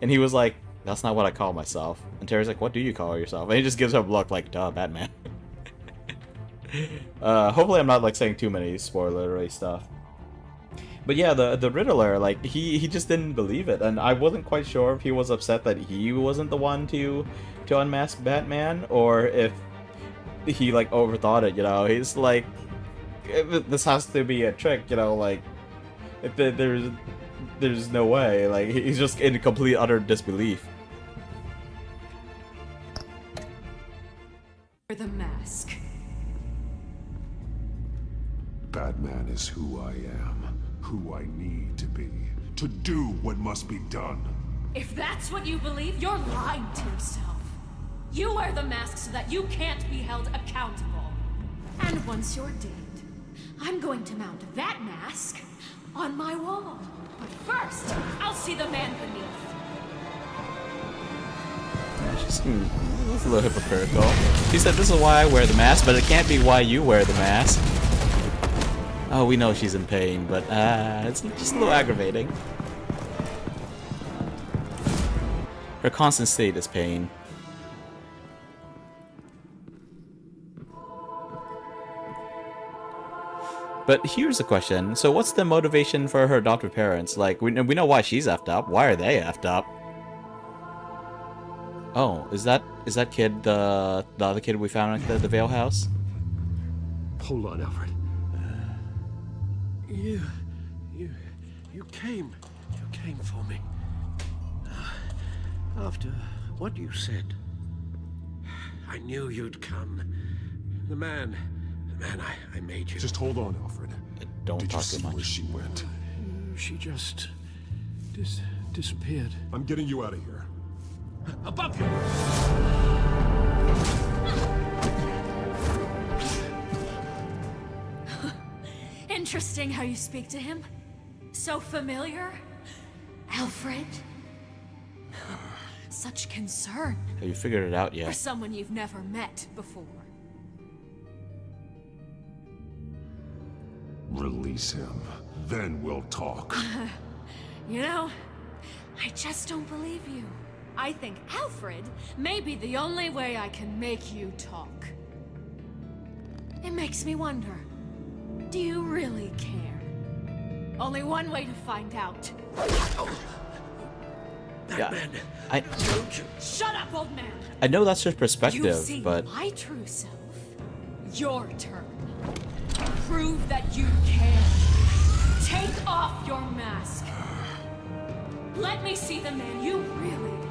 And he was like, that's not what I call myself. And Terry's like, what do you call yourself? And he just gives her a look like, duh, Batman. Hopefully I'm not, like, saying too many spoilery stuff. But yeah, the Riddler, like, he just didn't believe it, and I wasn't quite sure if he was upset that he wasn't the one to unmask Batman, or if he, like, overthought it, you know. He's like, this has to be a trick, you know, like, there's no way, like, he's just in complete utter disbelief. is who I am, who I need to be, to do what must be done. If that's what you believe, you're lying to yourself. You wear the mask so that you can't be held accountable. And once you're dead, I'm going to mount that mask on my wall. But first, I'll see the man beneath. She's a little hypocritical. She said this is why I wear the mask, but it can't be why you wear the mask. Oh, we know she's in pain, but it's just a little aggravating. Her constant state is pain. But here's the question. So what's the motivation for her adoptive parents? Like, we know why she's effed up. Why are they effed up? Oh, is that kid the other kid we found at the Vale house? Hold on, Alfred. You came for me. After what you said, I knew you'd come. The man I made you. Just hold on, Alfred. Don't Did talk you see too much. where she went? She just disappeared. I'm getting you out of here. Above you! Interesting how you speak to him. So familiar. Alfred. Such concern. Have you figured it out For yet? someone you've never met before. Release him. Then we'll talk. You know, I just don't believe you. I think Alfred may be the only way I can make you talk. It makes me wonder, do you really care? Only one way to find out. Yeah, Shut up, old man! I know that's your You've perspective, seen but my true self. Your turn. Prove that you care. Take off your mask. Let me see the man you really are.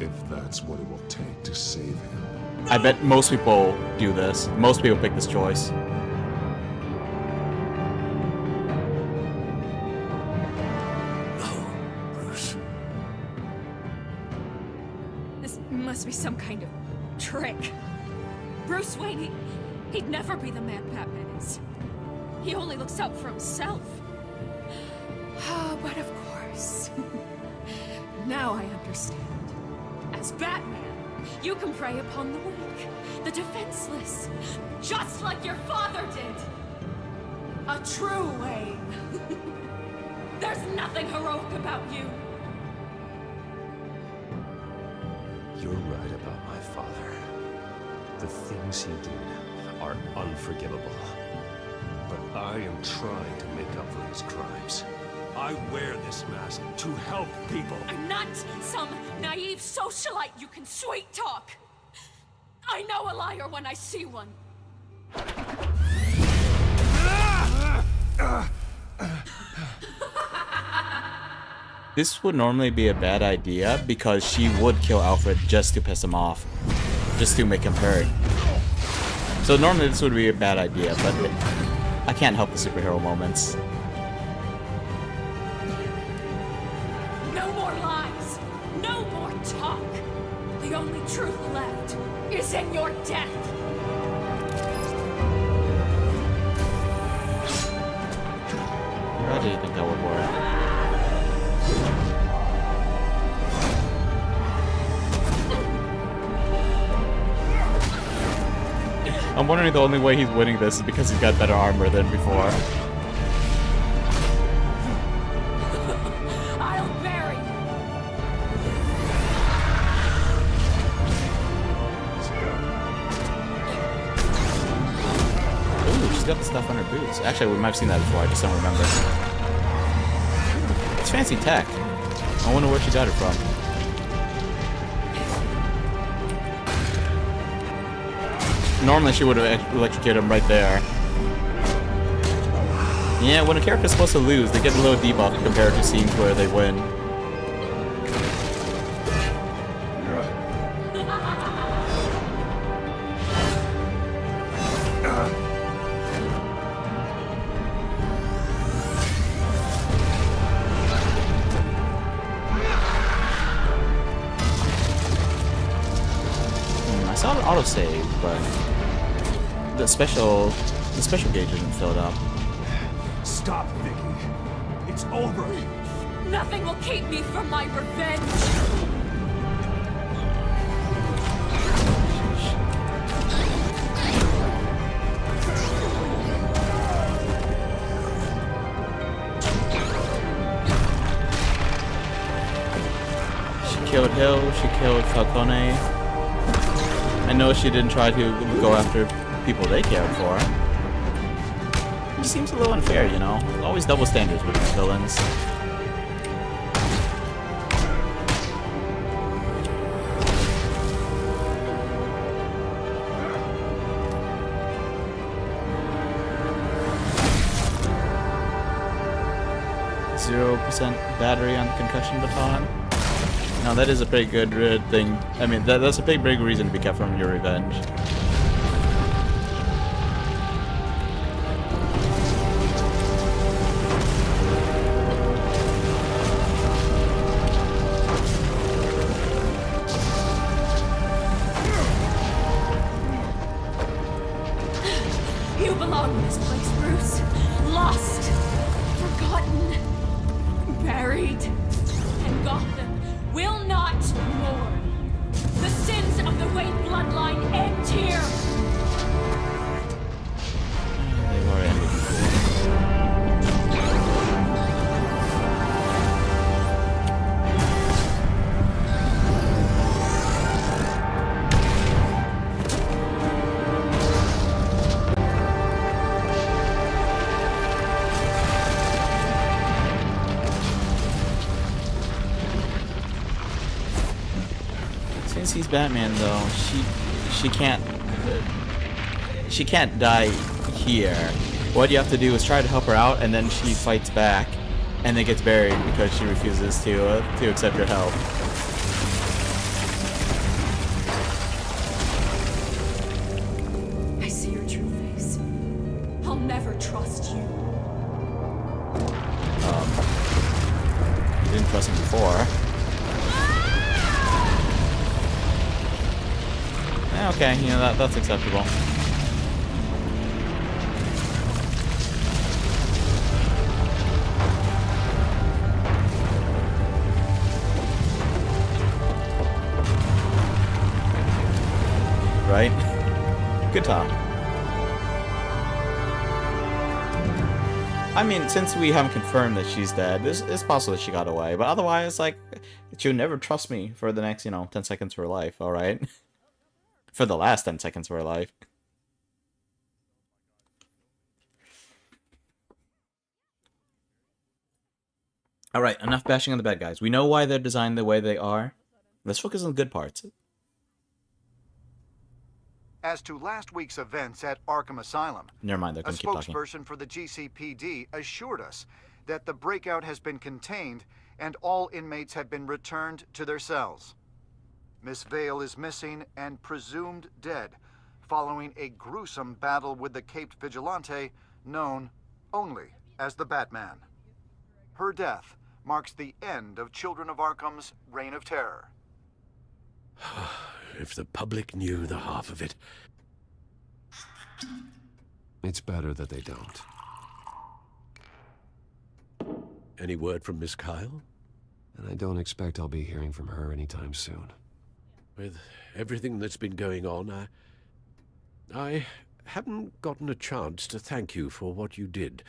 If that's what it will take to save him. I bet most people do this. Most people pick this choice. Bruce. This must be some kind of trick. Bruce Wayne, he'd never be the man Batman is. He only looks out for himself. But of course. Now I understand. As Batman, you can prey upon the weak, the defenseless, just like your father did. A true Wayne. There's nothing heroic about you. You're right about my father. The things he did are unforgivable. But I am trying to make up for his crimes. I wear this mask to help people. I'm not some naive socialite you can sweet talk. I know a liar when I see one. This would normally be a bad idea because she would kill Alfred just to piss him off. Just to make him hurt. So normally this would be a bad idea, but I can't help the superhero moments. No more lies. No more talk. The only truth left is in your death. How do you think that would work? I'm wondering the only way he's winning this is because he's got better armor than before. I'll bury you. Ooh, she's got the stuff on her boots. Actually, we might have seen that before, I just don't remember. It's fancy tech. I wonder where she got it from. Normally she would have electrocuted him right there. Yeah, when a character's supposed to lose, they get a little debuff compared to scenes where they win. autosave, but the special gauge isn't filled up. Stop, Vicky. It's over. Nothing will keep me from my revenge. Killed Hill, she killed Falcone. I know she didn't try to go after people they cared for. It seems a little unfair, you know? Always double standards with these villains. %, battery on the concussion baton. Now that is a pretty good thing. I mean, that's a big reason to be kept from your revenge. You belong in this place, Bruce. Lost, forgotten, buried, and Gotham will not mourn. The sins of the Wayne bloodline end here. They've already ended Since he's Batman, though, she can't die here. What you have to do is try to help her out, and then she fights back, and then gets buried because she refuses to accept your help. I see your true face. I'll never trust you. You didn't trust him before. Okay, you know, that's acceptable. Right? Good talk. I mean, since we haven't confirmed that she's dead, it's possible that she got away, but otherwise, like, she'll never trust me for the next, 10 seconds of her life, alright? For the last 10 seconds of her life. Alright, enough bashing on the bad guys. We know why they're designed the way they are. Let's focus on the good parts. As to last week's events at Arkham Asylum, Never mind, they're a gonna keep talking. spokesperson for the GCPD assured us that the breakout has been contained and all inmates have been returned to their cells. Miss Vale is missing and presumed dead, following a gruesome battle with the caped vigilante known only as the Batman. Her death marks the end of Children of Arkham's reign of terror. If the public knew the half of it. It's better that they don't. Any word from Miss Kyle? And I don't expect I'll be hearing from her anytime soon. With everything that's been going on, I haven't gotten a chance to thank you for what you did,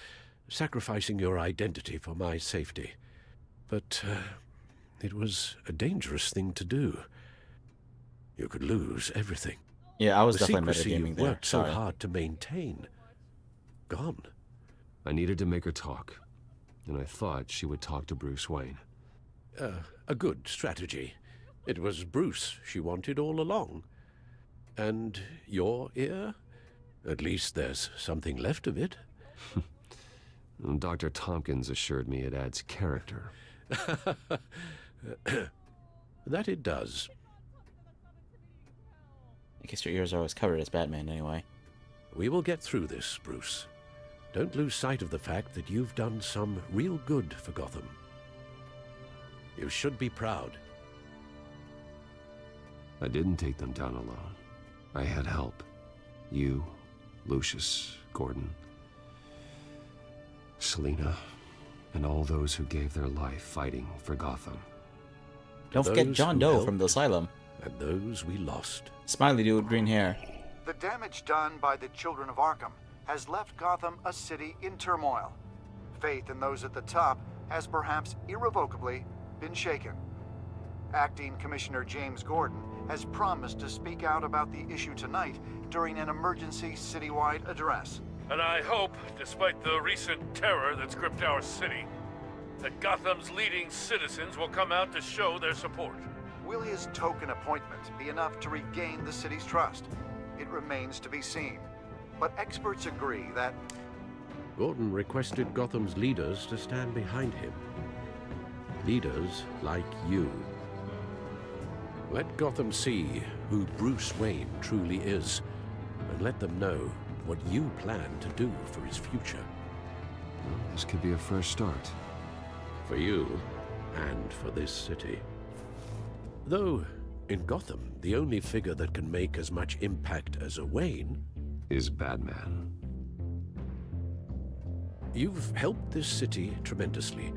sacrificing your identity for my safety. But it was a dangerous thing to do. You could lose everything. Yeah, I was the definitely secrecy metagaming you there. worked so Sorry. hard to maintain. Gone. I needed to make her talk, and I thought she would talk to Bruce Wayne. A good strategy. It was Bruce she wanted all along. And your ear? At least there's something left of it. Dr. Tompkins assured me it adds character. That it does. I guess your ears are always covered as Batman anyway. We will get through this, Bruce. Don't lose sight of the fact that you've done some real good for Gotham. You should be proud. I didn't take them down alone. I had help. You, Lucius, Gordon, Selina, and all those who gave their life fighting for Gotham. Don't forget John Doe from the asylum. And those we lost. Smiley dude with green hair. The damage done by the children of Arkham has left Gotham a city in turmoil. Faith in those at the top has perhaps irrevocably been shaken. Acting Commissioner James Gordon has promised to speak out about the issue tonight during an emergency citywide address. And I hope, despite the recent terror that's gripped our city, that Gotham's leading citizens will come out to show their support. Will his token appointment be enough to regain the city's trust? It remains to be seen. But experts agree that Gordon requested Gotham's leaders to stand behind him. Leaders like you. Let Gotham see who Bruce Wayne truly is, and let them know what you plan to do for his future. Well, this could be a fresh start. For you, and for this city. Though, in Gotham, the only figure that can make as much impact as a Wayne is Batman. You've helped this city tremendously,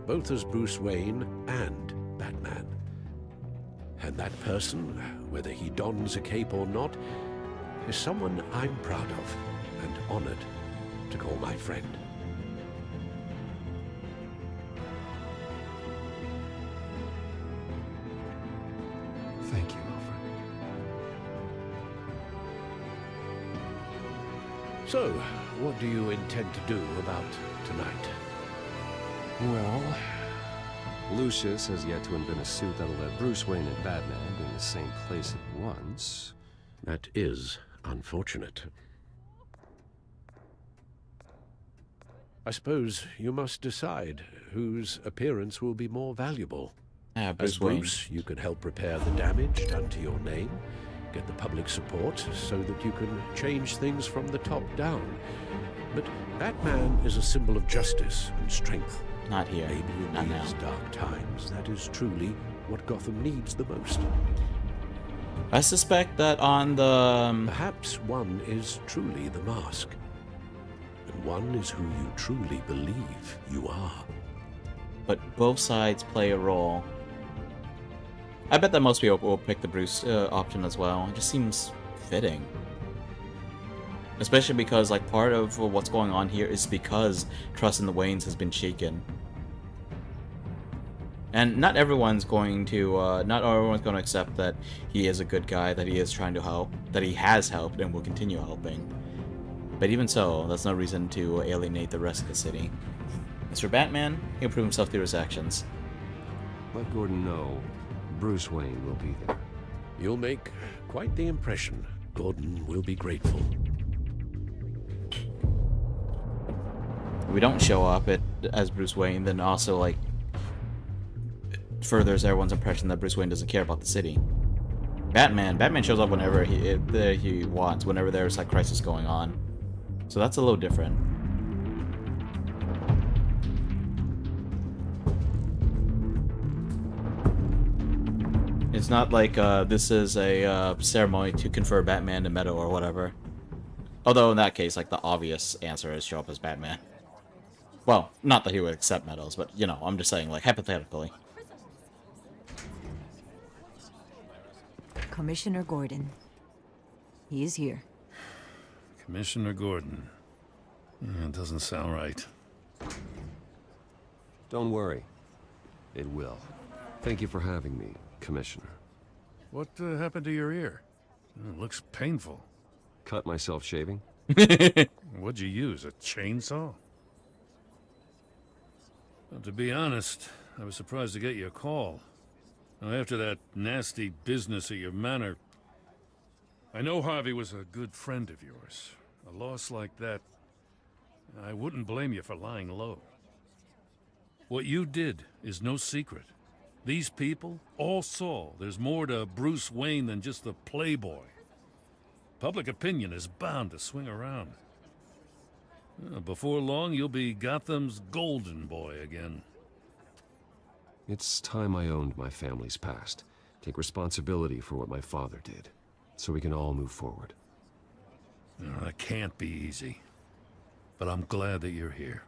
both as Bruce Wayne and Batman. And that person, whether he dons a cape or not, is someone I'm proud of and honored to call my friend. Thank you, Alfred. So, what do you intend to do about tonight? Well, Lucius has yet to invent a suit that'll let Bruce Wayne and Batman be in the same place at once. That is unfortunate. I suppose you must decide whose appearance will be more valuable. Bruce Wayne. Bruce, you can help repair the damage done to your name, get the public support so that you can change things from the top down. But Batman is a symbol of justice and strength. Not here. Maybe in these dark times, that is truly what Gotham needs the most. I suspect that on the... Perhaps one is truly the mask. And one is who you truly believe you are. But both sides play a role. I bet that most people will pick the Bruce option as well. It just seems fitting. Especially because, like, part of what's going on here is because trust in the Waynes has been shaken. And not everyone's going to accept that he is a good guy, that he is trying to help, that he has helped and will continue helping. But even so, that's no reason to alienate the rest of the city. As for Batman, he'll prove himself through his actions. Let Gordon know Bruce Wayne will be there. You'll make quite the impression. Gordon will be grateful. If we don't show up as Bruce Wayne, then also, like, furthers everyone's impression that Bruce Wayne doesn't care about the city. Batman shows up whenever he wants, whenever there's like crisis going on. So that's a little different. It's not like this is a ceremony to confer Batman to Meadow or whatever. Although in that case, like, the obvious answer is show up as Batman. Well, not that he would accept Meadows, but, you know, I'm just saying, like, hypothetically. Commissioner Gordon. He is here. Commissioner Gordon. It doesn't sound right. Don't worry. It will. Thank you for having me, Commissioner. What happened to your ear? It looks painful. Cut myself shaving? What'd you use, a chainsaw? Well, to be honest, I was surprised to get your call. Now, after that nasty business at your manor, I know Harvey was a good friend of yours. A loss like that, I wouldn't blame you for lying low. What you did is no secret. These people all saw there's more to Bruce Wayne than just the playboy. Public opinion is bound to swing around. Before long, you'll be Gotham's golden boy again. It's time I owned my family's past. Take responsibility for what my father did. so we can all move forward. That can't be easy. But I'm glad that you're here.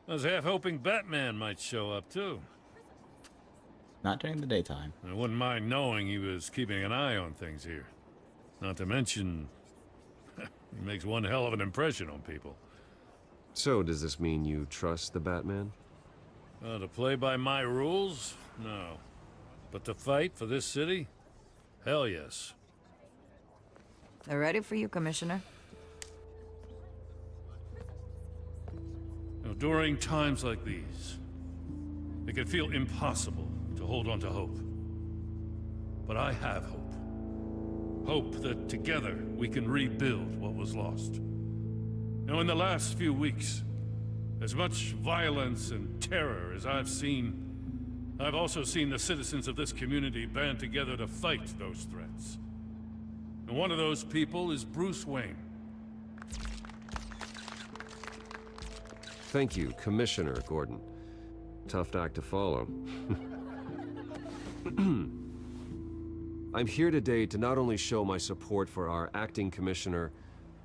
I was half hoping Batman might show up, too. Not during the daytime. I wouldn't mind knowing he was keeping an eye on things here. Not to mention, he makes one hell of an impression on people. So, does this mean you trust the Batman? To play by my rules? No. But to fight for this city? Hell yes. They're ready for you, Commissioner. During times like these, it can feel impossible to hold on to hope. But I have hope. Hope that together we can rebuild what was lost. Now, in the last few weeks, as much violence and terror as I've seen, I've also seen the citizens of this community band together to fight those threats. And one of those people is Bruce Wayne. Thank you, Commissioner Gordon. Tough act to follow. I'm here today to not only show my support for our acting commissioner,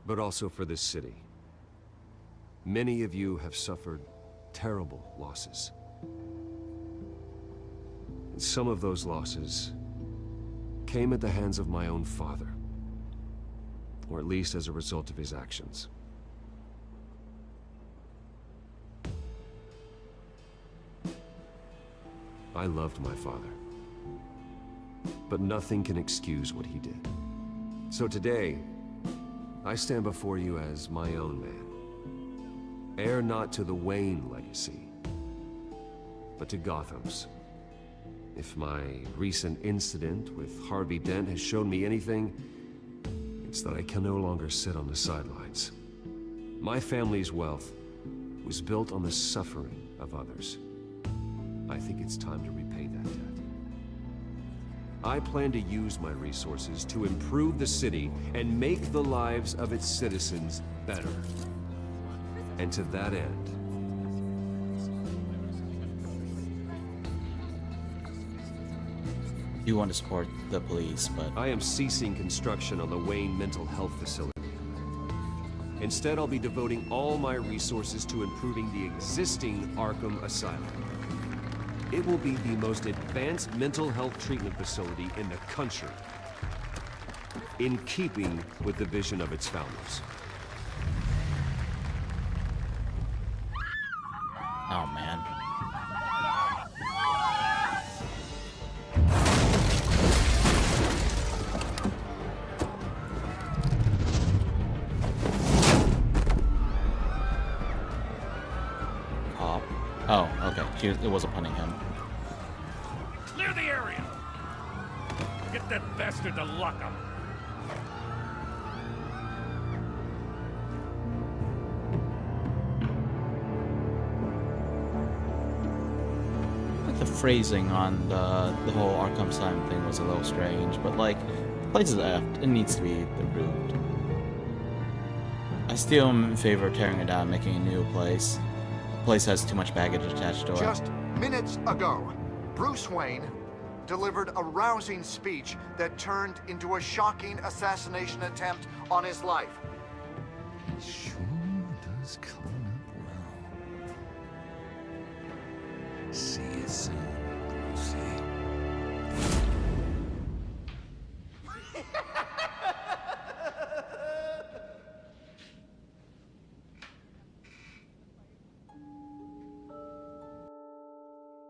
but also for this city. Many of you have suffered terrible losses. And some of those losses came at the hands of my own father, or at least as a result of his actions. I loved my father, but nothing can excuse what he did. So today, I stand before you as my own man, heir not to the Wayne legacy, but to Gotham's. If my recent incident with Harvey Dent has shown me anything, it's that I can no longer sit on the sidelines. My family's wealth was built on the suffering of others. I think it's time to repay that debt. I plan to use my resources to improve the city and make the lives of its citizens better. And to that end, You want to support the police, but I am ceasing construction on the Wayne Mental Health Facility. Instead, I'll be devoting all my resources to improving the existing Arkham Asylum. It will be the most advanced mental health treatment facility in the country, in keeping with the vision of its founders. oh man. Cop. Oh, okay. It wasn't punning him. Clear the area! Get that bastard to lock him! The phrasing on the whole Arkham Asylum thing was a little strange, but like, the place is effed. It needs to be improved. I still am in favor of tearing it down and making a new place. The place has too much baggage attached to it. Just minutes ago, Bruce Wayne delivered a rousing speech that turned into a shocking assassination attempt on his life. Sure does clean up well. See you soon, Brucey.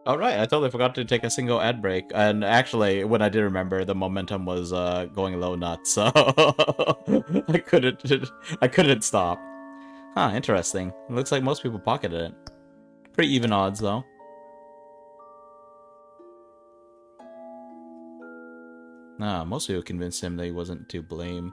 Alright, I totally forgot to take a single ad break. And actually, when I did remember, the momentum was going a little nuts, so I couldn't stop. Huh, interesting. It looks like most people pocketed it. Pretty even odds, though. Nah, most people convinced him that he wasn't to blame.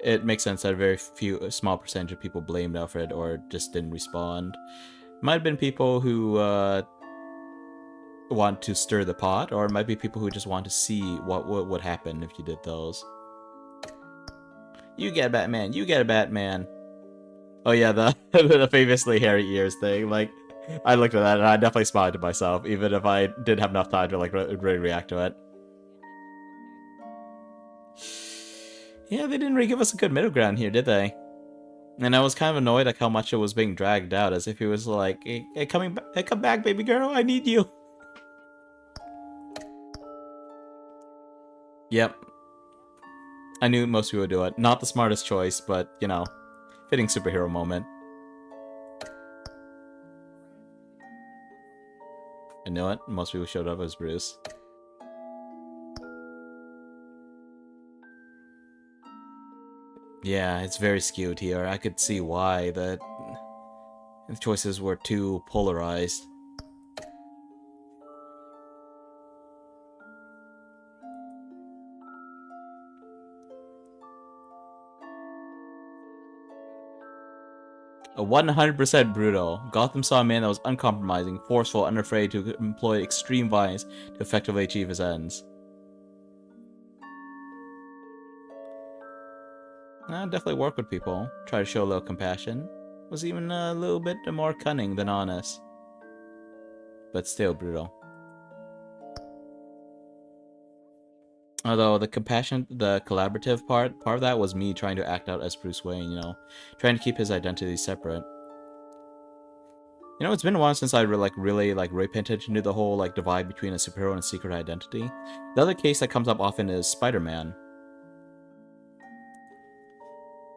It makes sense that a small percentage of people blamed Alfred or just didn't respond. Might have been people who want to stir the pot, or it might be people who just want to see what would happen if you did those. You get a Batman, you get a Batman. Oh yeah, the the famously hairy ears thing. Like, I looked at that and I definitely smiled to myself, even if I didn't have enough time to like really react to it. Yeah, they didn't really give us a good middle ground here, did they? And I was kind of annoyed at how much it was being dragged out, as if he was like, hey, come back, baby girl, I need you. Yep. I knew most people would do it. Not the smartest choice, but, you know, fitting superhero moment. I knew it. Most people showed up as Bruce. Yeah, it's very skewed here. I could see why the choices were too polarized. A 100% brutal. Gotham saw a man that was uncompromising, forceful, unafraid to employ extreme violence to effectively achieve his ends. Definitely work with people. Try to show a little compassion. Was even a little bit more cunning than honest. But still brutal. Although the compassion, the collaborative part of that was me trying to act out as Bruce Wayne, you know, trying to keep his identity separate. You know, it's been a while since I really pay attention to the whole like divide between a superhero and a secret identity. The other case that comes up often is Spider-Man.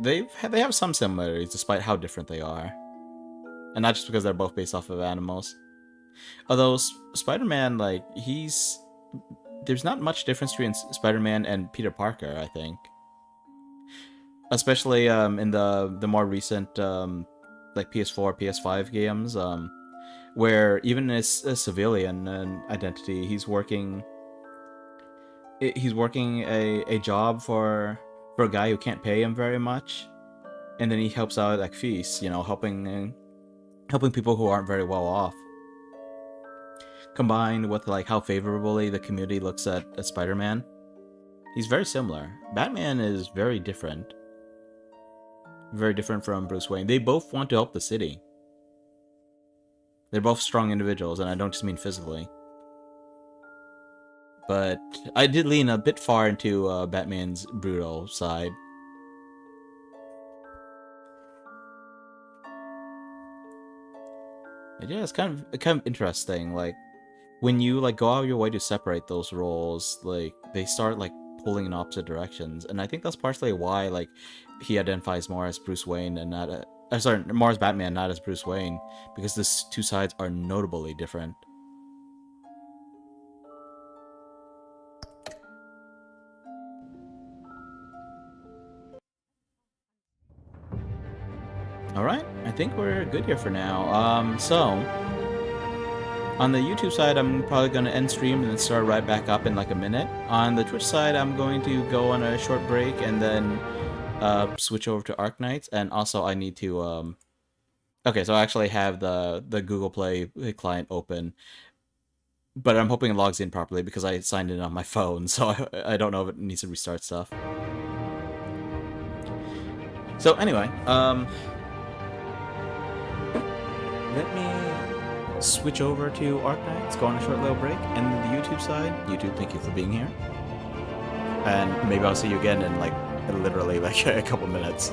They have some similarities despite how different they are, and not just because they're both based off of animals. Although Spider-Man, like, there's not much difference between Spider-Man and Peter Parker, I think. Especially in the more recent like PS4, PS5 games, where even as a civilian identity, he's working a job for a guy who can't pay him very much, and then he helps out at feasts, you know, helping people who aren't very well off. Combined with like how favorably the community looks at Spider-Man, he's very similar. Batman is very different from Bruce Wayne. They both want to help the city. They're both strong individuals, and I don't just mean physically. But I did lean a bit far into Batman's brutal side. And yeah, it's kind of interesting. Like, when you like go out of your way to separate those roles, like they start like pulling in opposite directions, and I think that's partially why like he identifies more as Bruce Wayne and not more as Batman, not as Bruce Wayne, because the two sides are notably different. Alright, I think we're good here for now. So, on the YouTube side, I'm probably going to end stream and then start right back up in like a minute. On the Twitch side, I'm going to go on a short break and then switch over to Arknights. And also, I need to... Okay, so I actually have the Google Play client open, but I'm hoping it logs in properly because I signed in on my phone, so I don't know if it needs to restart stuff. So anyway, let me switch over to Arknights, go on a short little break, and the YouTube side. YouTube, thank you for being here. And maybe I'll see you again in like literally like a couple minutes.